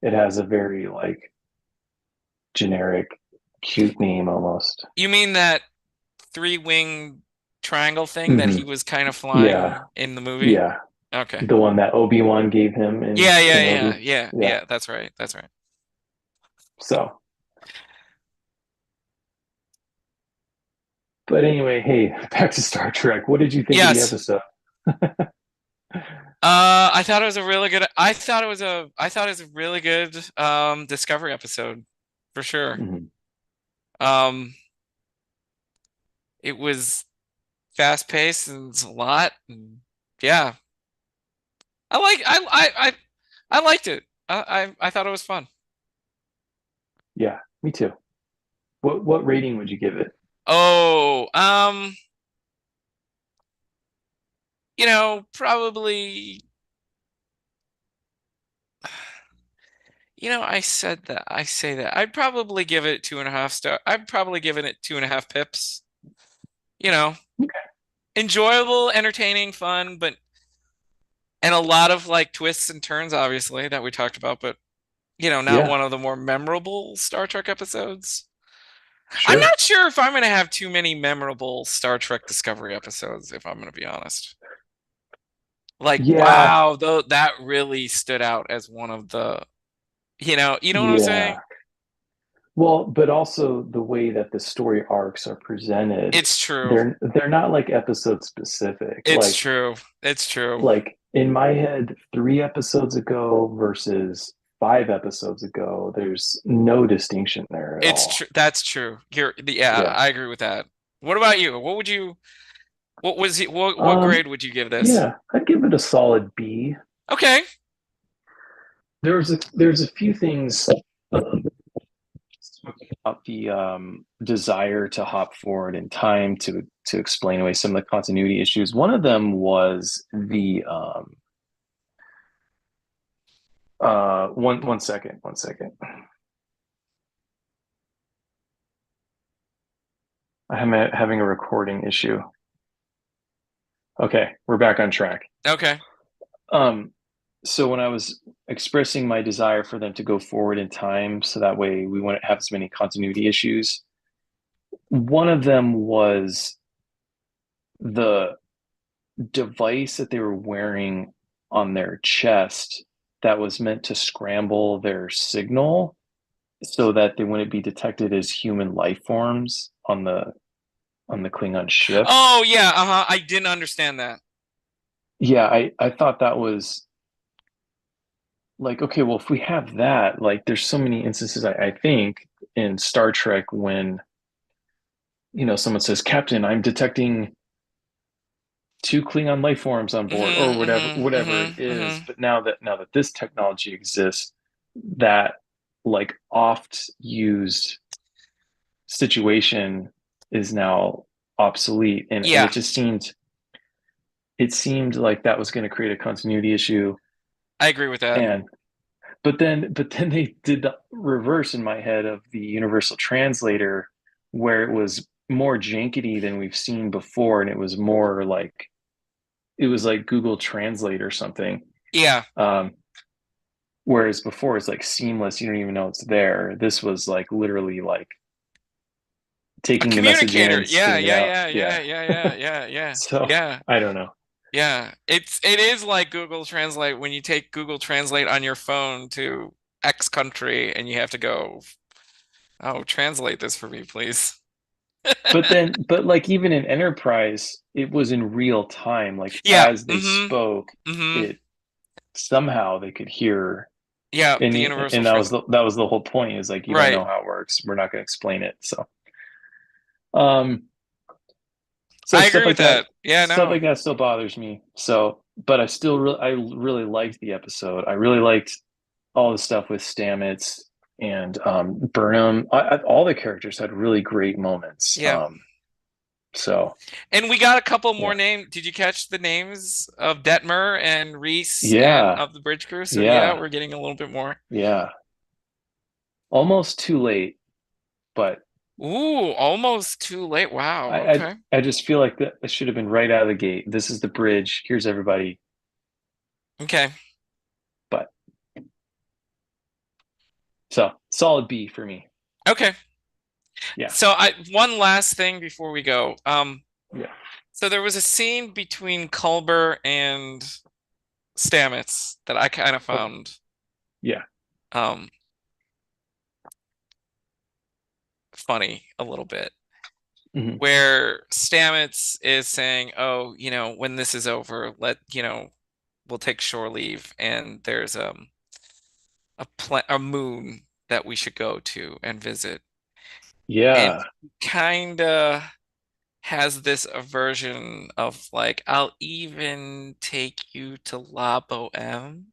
it has a very like generic, cute name almost. You mean that three-wing triangle thing that Hmm. he was kind of Yeah, flying in the movie? yeah. Okay. The one that Obi-Wan gave him in Yeah, yeah, yeah, Kenobi. yeah, Yeah. yeah. That's right. That's right. So, but anyway, hey, back to Star Trek. What did you think of the Yes. episode? I thought it was a really good. I thought it was a really good Discovery episode for sure. Mhm. Um, it was fast paced and it's a lot. And yeah, I like I liked it. I thought it was fun. Yeah, me too. What rating would you give it? Oh, probably. I say that. I'd probably give it 2.5 star. I'd probably give it 2.5 pips. You know, enjoyable, entertaining, fun, but and a lot of like twists and turns, obviously, that we talked about, but not Yeah, one of the more memorable Star Trek episodes. I'm sure. not sure if I'm gonna have too many memorable Star Trek Discovery episodes, if I'm gonna be honest. Like, Yeah, wow, though that really stood out as one of the, you know what I'm yeah. saying? Well, but also the way that the story arcs are presented, It's true. they're not like episode specific. It's true. It's true. Like in my head, 3 episodes ago versus 5 episodes ago, there's no distinction there at It's all. true. That's true. Yeah, Yeah. I agree with that. What about you? What Um, grade would you give this? yeah, I'd give it a solid B. Okay. There's a few things about the desire to hop forward in time to explain away some of the continuity issues. One of them was the one second. I'm having a recording issue. Okay, we're back on track. Okay. Um, so when I was expressing my desire for them to go forward in time, so that way we wouldn't have as many continuity issues, one of them was the device that they were wearing on their chest that was meant to scramble their signal so that they wouldn't be detected as human life forms on the Klingon ship. Oh yeah, uh-huh. I didn't understand that. Yeah, I thought that was like, okay, well, if we have that, like, there's so many instances I think in Star Trek when, someone says, Captain, I'm detecting 2 Klingon life forms on board, or whatever it is. But now that this technology exists, that like oft used situation is now obsolete, and Yeah, it seemed like that was going to create a continuity issue. I agree with that. And but then they did the reverse in my head of the universal translator, where it was more jankety than we've seen before, and it was like Google Translate or something. Yeah. um Whereas before it's like seamless, you don't even know it's there. This was like literally like A taking the message communicator. in, Yeah, spitting it yeah, out. yeah, Yeah. yeah, yeah, yeah, yeah, yeah. So Yeah. I don't know. Yeah. It is like Google Translate when you take Google Translate on your phone to X country and you have to go, oh, translate this for me, please. But like even in Enterprise, it was in real time. Like Yeah. as they spoke, it somehow they could hear. Yeah, and the universal and that was translate. the whole point, is like you don't Right. know how it works. We're not going to explain it. Um so I stuff agree with like that that. Yeah, stuff no. like that still bothers me. So, but I really liked the episode. I really liked all the stuff with Stamets and Burnham. All the characters had really great moments. Yeah. So And we got a couple more yeah, names. Did you catch the names of Detmer and Reese and yeah, of the bridge crew? So yeah, yeah, we're getting a little bit more. yeah. Almost too late, but Ooh, almost too late. Wow. I, I Okay. I just feel like that should have been right out of the gate. This is the bridge. Here's everybody. Okay. But so solid B for me. Okay. Yeah. So I one last thing before we go. Yeah. So there was a scene between Culber and Stamets that I kind of Okay. found Yeah. um funny a little bit, Hmm. where Stamets is saying, "Oh, when this is over, we'll take shore leave, and there's a moon that we should go to and visit." And Yeah. he kind of has this aversion of like, "I'll even take you to La Boheme,"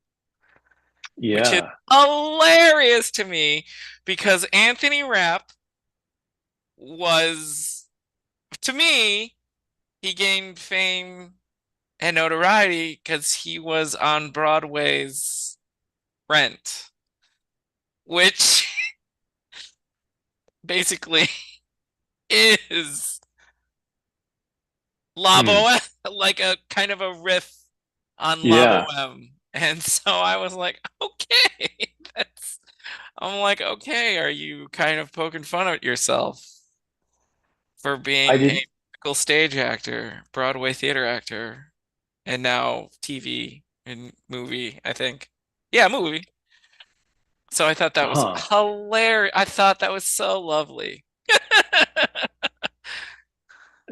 which is Yeah. hilarious to me because Anthony Rapp was, to me, he gained fame and notoriety because he was on Broadway's Rent, which basically is La Mm. Boheme, like a kind of a riff on La Yeah. Boheme. And so I was like, okay, I'm like, okay, are you kind of poking fun at yourself for I being a did. musical stage actor, Broadway theater actor, and now TV and movie, I think. Yeah, movie. So I thought that was Huh. hilarious. I thought that was so lovely.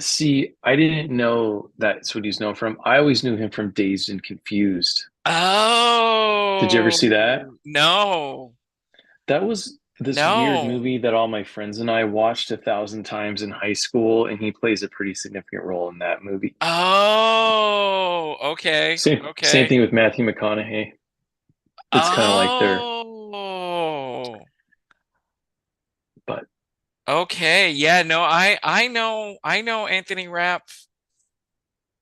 See, I didn't know that's what he's known from. I always knew him from Dazed and Confused. Did you ever see that? Oh, no, That was this weird no. movie that all my friends and I watched 1,000 times in high school, and he plays a pretty significant role in that movie. Oh, okay, Same okay. thing with Matthew McConaughey. It's kind of like they're, Oh, but okay. Yeah, no, I know Anthony Rapp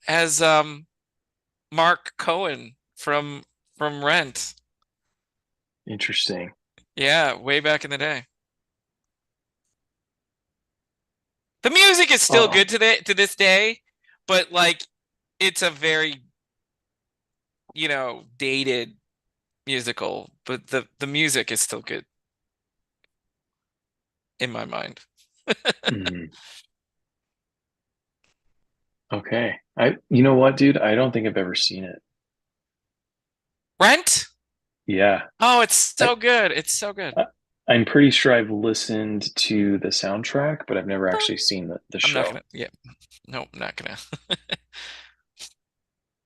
as Mark Cohen from Rent. interesting. Yeah, way back in the day. The music is still Oh, good to this day, but like it's a very, dated musical, but the music is still good in my mind. mm, okay. You know what, dude? I don't think I've ever seen it. Rent? Yeah. Oh, it's I, so good. It's so good. I I'm pretty sure I've listened to the soundtrack, but I've never actually seen the I'm not show. gonna, yeah, no, I'm not gonna.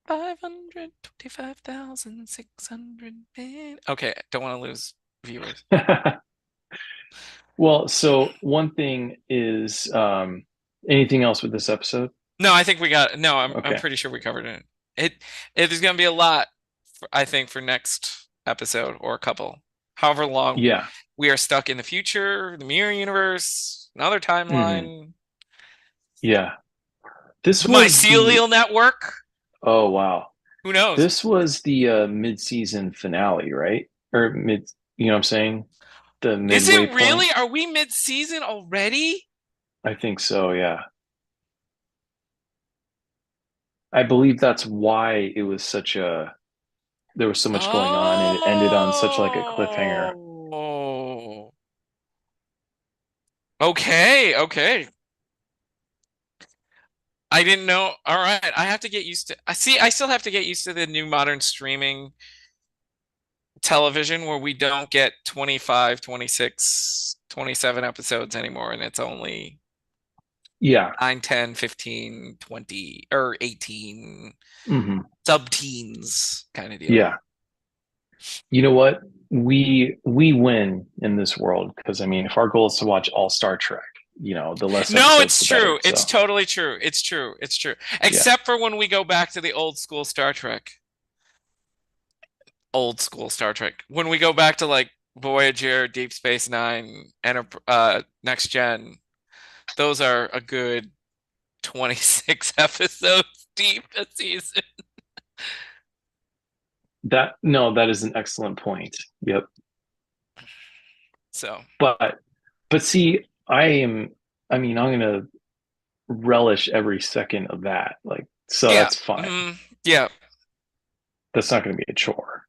525,600. Okay, don't want to lose viewers. Well, so one thing is, anything else with this episode? No, I think we got no, I'm Okay. pretty sure we covered it. It is gonna be a lot, I think, for next episode or a couple. However long Yeah. we are stuck in the future, the mirror universe, another Hmm. timeline, Yeah. This the was the, mycelial network. oh wow. Who knows? This was the mid-season finale, right? Or mid, you know what I'm saying? The Is midway it point. really? Are we mid-season already? I think so, yeah. I believe that's why it was such a there was so much going on and it ended on such like a cliffhanger. Oh. Okay, okay. I didn't know. All right, I have to get used to. I see. I still have to get used to the new modern streaming television where we don't get 25, 26, 27 episodes anymore, and it's only Yeah. 9, 10, 15, 20, or 18 Hmm. sub-teens kind of deal. Yeah. You know what? We win in this world because I mean, if our goal is to watch all Star Trek, the less No, episodes, it's the better. true. It's So totally true. It's true. It's true. yeah. Except for when we go back to the old school Star Trek. Old school Star Trek. When we go back to like Voyager, Deep Space Nine, Next Gen, those are a good 26 episodes deep a season. That no, that is an excellent point. Yep. So, But see, I am. I mean, I'm gonna relish every second of that. Like, so Yeah. that's fine. Yeah. That's not gonna be a chore.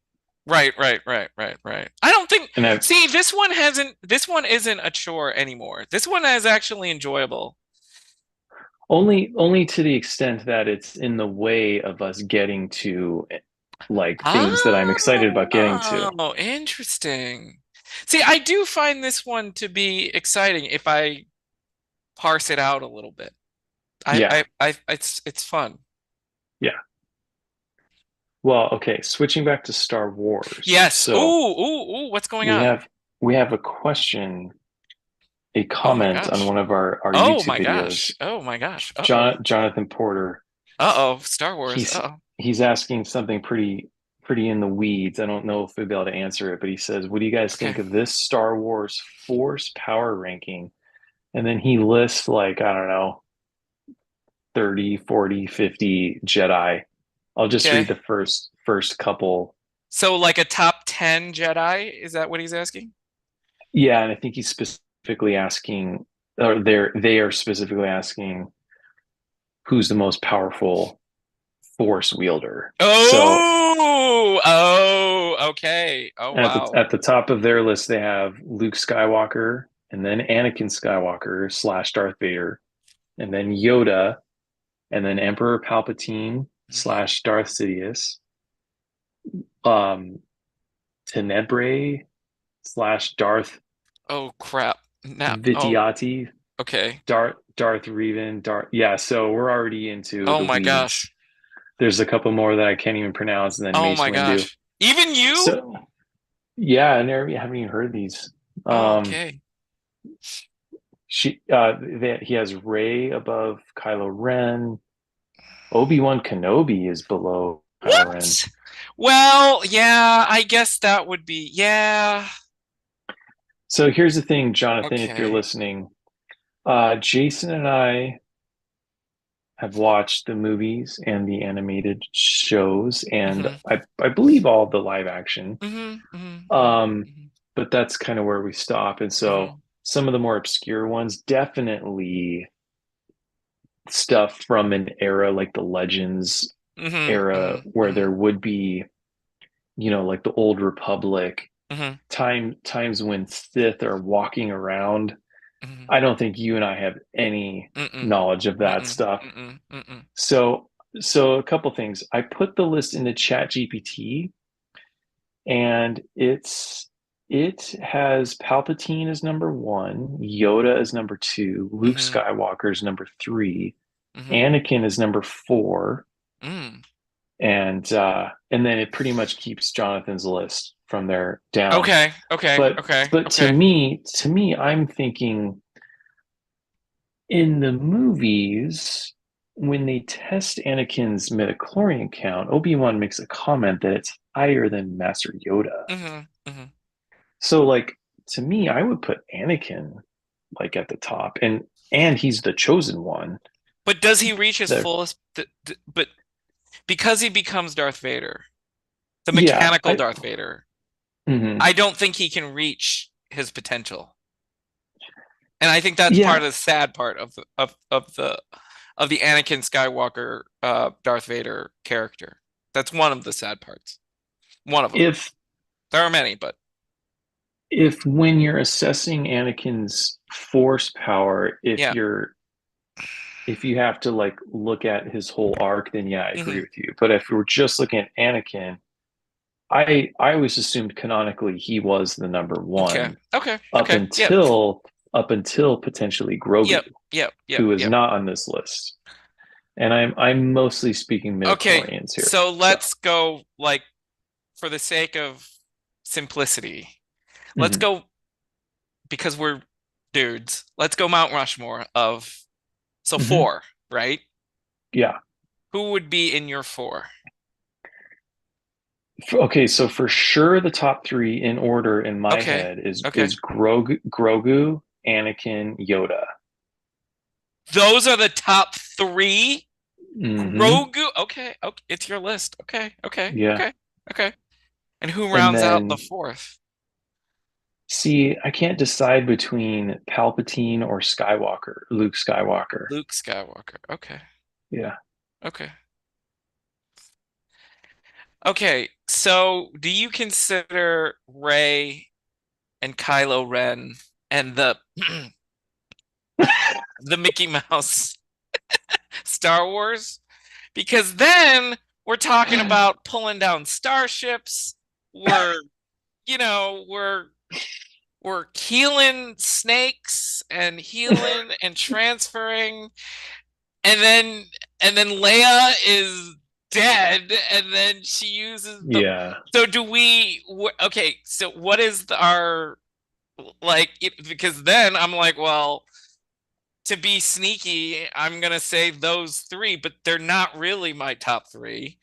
Right. I don't think, And I've see, this one isn't a chore anymore. This one is actually enjoyable. only to the extent that it's in the way of us getting to like things that I'm excited about getting to. Oh, interesting. See, I do find this one to be exciting if I parse it out a little bit. Yeah, It's fun. yeah. Well, okay, switching back to Star Wars. Yes. So What's going we on? have we have a question, a Oh my comment on gosh. one of our YouTube videos. Oh my gosh. Uh-oh. Jonathan Porter, Uh-oh. Star Wars. he's Uh-oh. he's asking something pretty in the weeds. I don't know if we'll be able to answer it, but he says, "What do you guys Okay. think of this Star Wars Force power ranking?" And then he lists like, I don't know, 30, 40, 50 Jedi. I'll just read Okay. the first couple. So like a top 10 Jedi, is that what he's asking? Yeah, and I think he's specifically asking, or they are specifically asking who's the most powerful Force wielder. So Okay. Oh, at wow. the top of their list, they have Luke Skywalker, and then Anakin Skywalker slash Darth Vader, and then Yoda, and then Emperor Palpatine Mhm. slash Darth Sidious, um, Tenebrae slash Darth Oh, crap. Now, oh, Vitiati, okay. Darth Revan, Darth. Yeah, so we're already into Oh the my weeds. gosh. There's a couple more that I can't even pronounce, and then Oh Mace my Windu. gosh. Even you? So yeah, I never haven't even heard these. Oh, Um, okay. he has Rey above Kylo Ren. Obi-Wan Kenobi is below Kylo Ren. What? Well, yeah, I guess that would be, yeah. So here's the thing, Jonathan, if you're Okay. listening, Jason and I have watched the movies and the animated shows, and hmm I believe all the live action. Um, hmm but that's kind of where we stop. And so hmm some of the more obscure ones, definitely stuff from an era like the Legends era, where there would be, like the Old Republic hmm times when Sith are walking around. hmm I don't think you and I have any Mm-mm, knowledge of that mm-mm, stuff. mm-mm, mm-mm. So a couple things. I put the list into Chat GPT, and it has Palpatine as number one, Yoda as number two, Luke Mm-hmm, Skywalker is number three, mm-hmm, Anakin is number four, mm. and then it pretty much keeps Jonathan's list from there down. But Okay. to me, I'm thinking in the movies, when they test Anakin's midichlorian count, Obi-Wan makes a comment that it's higher than Master Yoda. Mm-hmm, mm-hmm. So like to me, I would put Anakin like at the top, and he's the chosen one. But does he reach his That fullest? But because he becomes Darth Vader, the yeah, mechanical Darth Vader, mhm. I don't think he can reach his potential. And I think that's part Yeah, of the sad part of the Anakin Skywalker Darth Vader character. That's one of the sad parts. One of them. if There are many, but when you're assessing Anakin's force power, yeah. if you have to like look at his whole arc, then yeah, I agree hmm with you. But if we're just looking at Anakin, I always assumed canonically he was the number Okay. one up Okay. Yep. until potentially Grogu, who is Yep. not on this list. And I'm mostly speaking Okay. midichlorians here. So So let's go like for the sake of simplicity. Let's mhm. go because we're dudes. Let's go Mount Rushmore of so Mhm. four, right? Yeah. Who would be in your four? Okay, so for sure the top three in order in my Okay. head Okay. is Grogu, Anakin, Yoda. Those are the top three. Hmm. Grogu. Okay. Okay. It's your list. Okay. Yeah. Okay. And who And rounds out the then fourth? See, I can't decide between Palpatine or Skywalker, Luke Skywalker. Luke Skywalker. Okay. Yeah. Okay. Okay. So, do you consider Rey and Kylo Ren and the the Mickey Mouse Star Wars? Because then we're talking about pulling down starships. We're, we're healing snakes and healing and transferring, and then Leia is dead, and then she uses the. Yeah. So do we? Okay, so what is our like? Because then I'm like, well, to be sneaky, I'm gonna say those three, but they're not really my top three,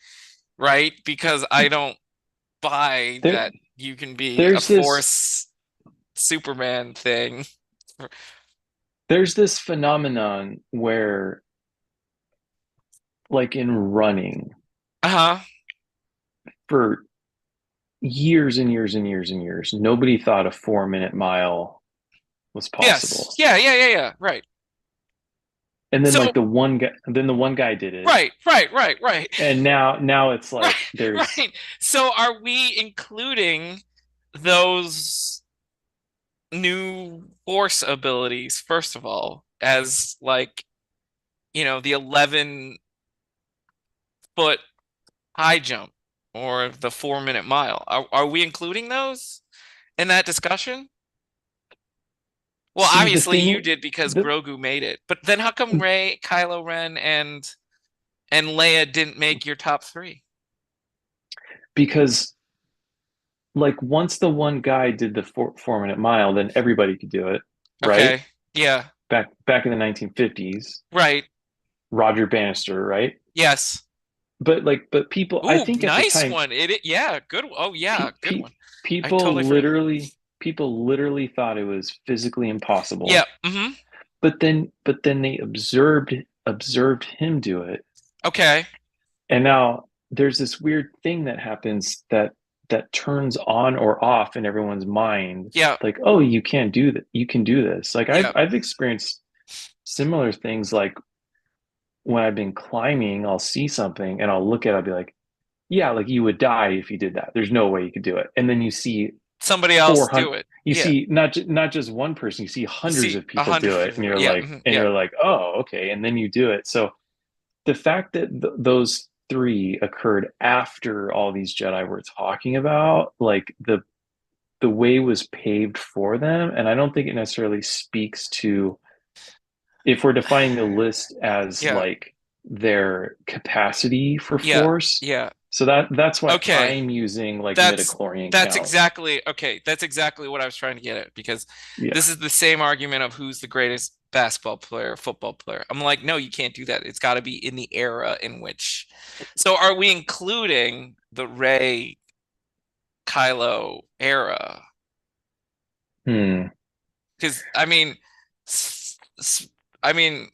right? Because I don't buy There that you can be a there's this Force Superman thing. there's this phenomenon where like in running Uh-huh. for years and years and years and years, nobody thought a 4 minute mile was Yes. possible. Yeah, yeah, yeah, yeah. Right. And then So, like the one guy did it. right, right, right, right. And now it's Right, like there's right. So are we including those new Force abilities, first of all, as like, the 11-foot high jump or the 4-minute mile? Are we including those in that discussion? Well, see the obviously you thing did because the Grogu made it. But then how come Kylo Ren, and Leia didn't make your top three? because like once the one guy did the 4 minute mile, then everybody could do it, right? Okay. Yeah. Back in the 1950s, Right. Roger Bannister, right? Yes. But people, I Ooh, think at the nice time, one. Yeah, good. Oh yeah, pe- good pe- one. I totally forgot. people literally thought it was physically Yeah. impossible. Mm-hmm. But then they observed him do it, Okay. and now there's this weird thing that happens that turns on or off in everyone's mind, Yeah. like, oh, you can't do that, you can do this. Like I've Yeah. I've experienced similar things, like when I've been climbing, I'll see something and I'll look at it, I'll be like, yeah, like you would die if you did that. There's no way you could do it. And then you see Somebody else 400, do it. you Yeah. see not just one person, you see You hundreds see of a people hundred do it, people. Yeah. Mhm, and yeah. you're like, oh, okay, and then you do it. So the fact that those three occurred after all these Jedi we're talking about, like the way was paved for them, and I don't think it necessarily speaks to, if we're defining the list as Yeah. like their capacity for Yeah. force. Yeah. So that's why Okay. I'm using like That's midichlorian that's count. exactly okay. That's exactly what I was trying to get at because this Yeah. is the same argument of who's the greatest basketball player, football player. I'm like, no, you can't do that. It's got to be in the era in which. So are we including the Ray Kylo era? Hmm. Because I mean, I mean,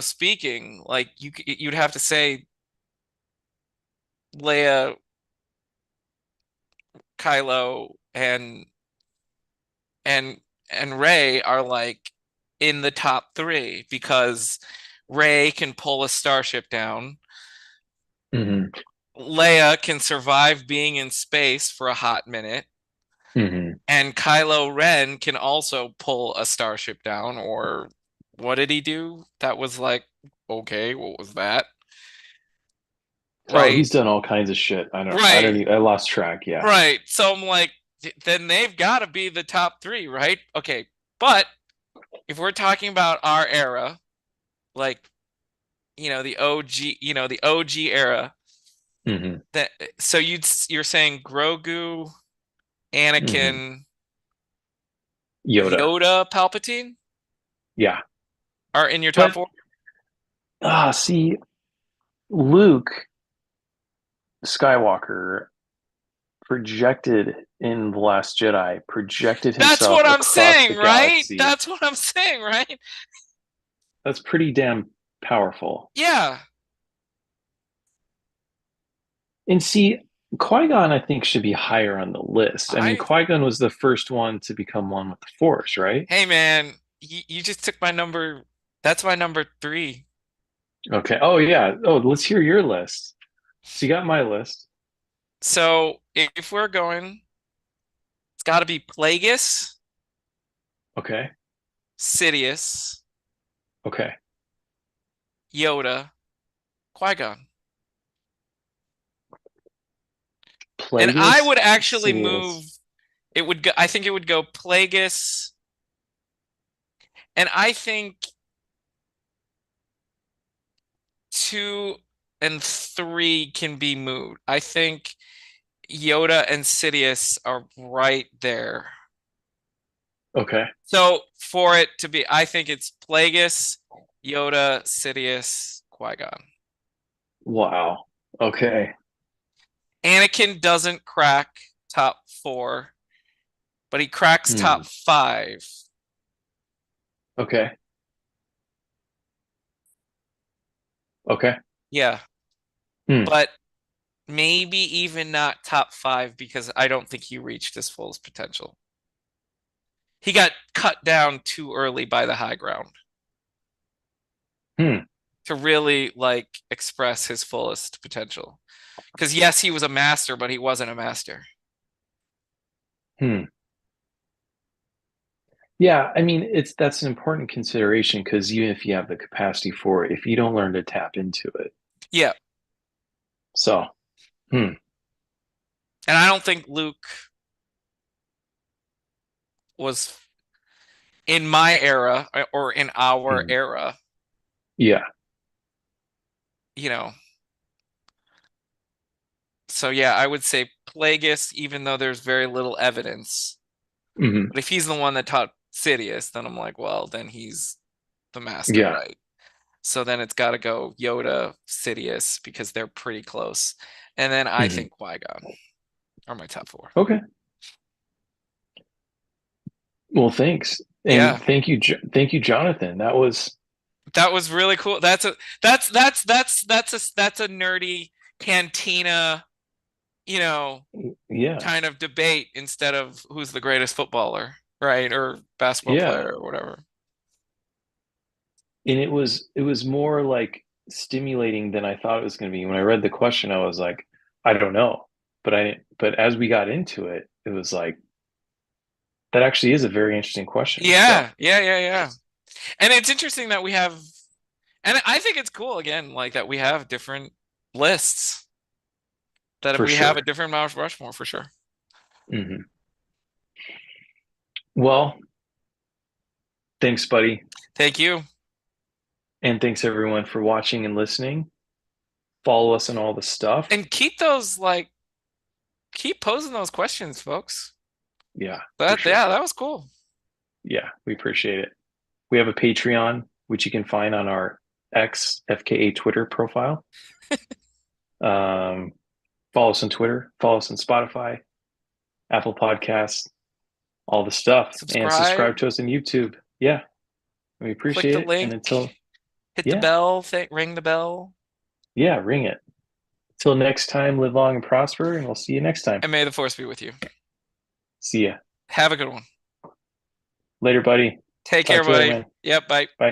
speaking, like you'd have to say Leia, Kylo, and and Ray are like in the top three because Ray can pull a starship down. Hmm. Leia can survive being in space for a hot minute. Hmm. And Kylo Ren can also pull a starship down, or what did he do? That was like, okay, what was that? Oh, Right? he's done all kinds of shit. Right. I lost track. Yeah. Right. So I'm like, then they've got to be the top three, right? Okay. But if we're talking about our era, like, the OG, the OG era, Hmm. that so you're saying Grogu, Hmm. Anakin, Yoda. Yoda, Palpatine Yeah. are in your top But four? see, Luke Skywalker projected in The Last Jedi, projected That's himself what I'm across the saying, right? galaxy. That's what I'm saying, right? That's pretty damn powerful. Yeah. And see, Qui-Gon, I think, should be higher on the list. I mean, I Qui-Gon was the first one to become one with the Force, right? Hey man, you just took my number. That's my number three. Okay. Oh yeah. Oh, let's hear your list. So you got my list. So if we're going, it's got to be Plagueis, Okay. Sidious, Okay. Yoda, Qui-Gon. And I Plagueis, would actually move. Sidious. It would go. I think it would go Plagueis, and I think two and three can be moved. I think Yoda and Sidious are right there. Okay. So for it to be, I think it's Plagueis, Yoda, Sidious, Qui-Gon. Wow. Okay. Anakin doesn't crack top four, but he cracks Hmm. top five. Okay. Okay. Yeah, Hmm. but maybe even not top five because I don't think he reached his fullest potential. He got cut down too early by the high ground Hmm. to really like express his fullest potential. Because yes, he was a master, but he wasn't a master. Hmm. Yeah, I mean, that's an important consideration because even if you have the capacity for it, if you don't learn to tap into it, Yeah, so hmm. and I don't think Luke was in my era or in our Hmm. era, Yeah. you know. So yeah, I would say Plagueis, even though there's very little evidence. Hmm. But if he's the one that taught Sidious, then I'm like, well, then he's the master, Yeah. right? So then it's got to go Yoda, Sidious, because they're pretty close. And then I Hmm. think Qui-Gon are my top four. Okay. Well, thanks. And Yeah, thank you, Jonathan. That was that was really cool. That's a nerdy cantina, you know, yeah. kind of debate instead of who's the greatest footballer, right? Or basketball Yeah. player or whatever. And it was more like stimulating than I thought it was going to be. When I read the question, I was like, I don't know. But as we got into it, it was like that actually is a very interesting question. So Yeah, yeah, yeah, yeah. And it's interesting that we have, and I think it's cool again, like that we have different lists, that if for we have a sure. different Mount Rushmore for sure. Hmm. Well, thanks, buddy. Thank you. And thanks everyone for watching and listening. Follow us on all the stuff. And keep those like keep posing those questions, folks. Yeah, for That sure. yeah, that was cool. Yeah, we appreciate it. We have a Patreon, which you can find on our X FKA Twitter profile. Um, follow us on Twitter, follow us on Spotify, Apple Podcasts, all the stuff, and subscribe Subscribe, to us on YouTube. Yeah, we click the appreciate it. And link, until, hit the yeah, bell, ring the bell, yeah, ring it. Till next time, live long and prosper, and we'll see you next time. and may the force be with you. See ya. Have a good one. Later, buddy. Take care, Talk to you later, buddy. man. Yep, bye. Bye.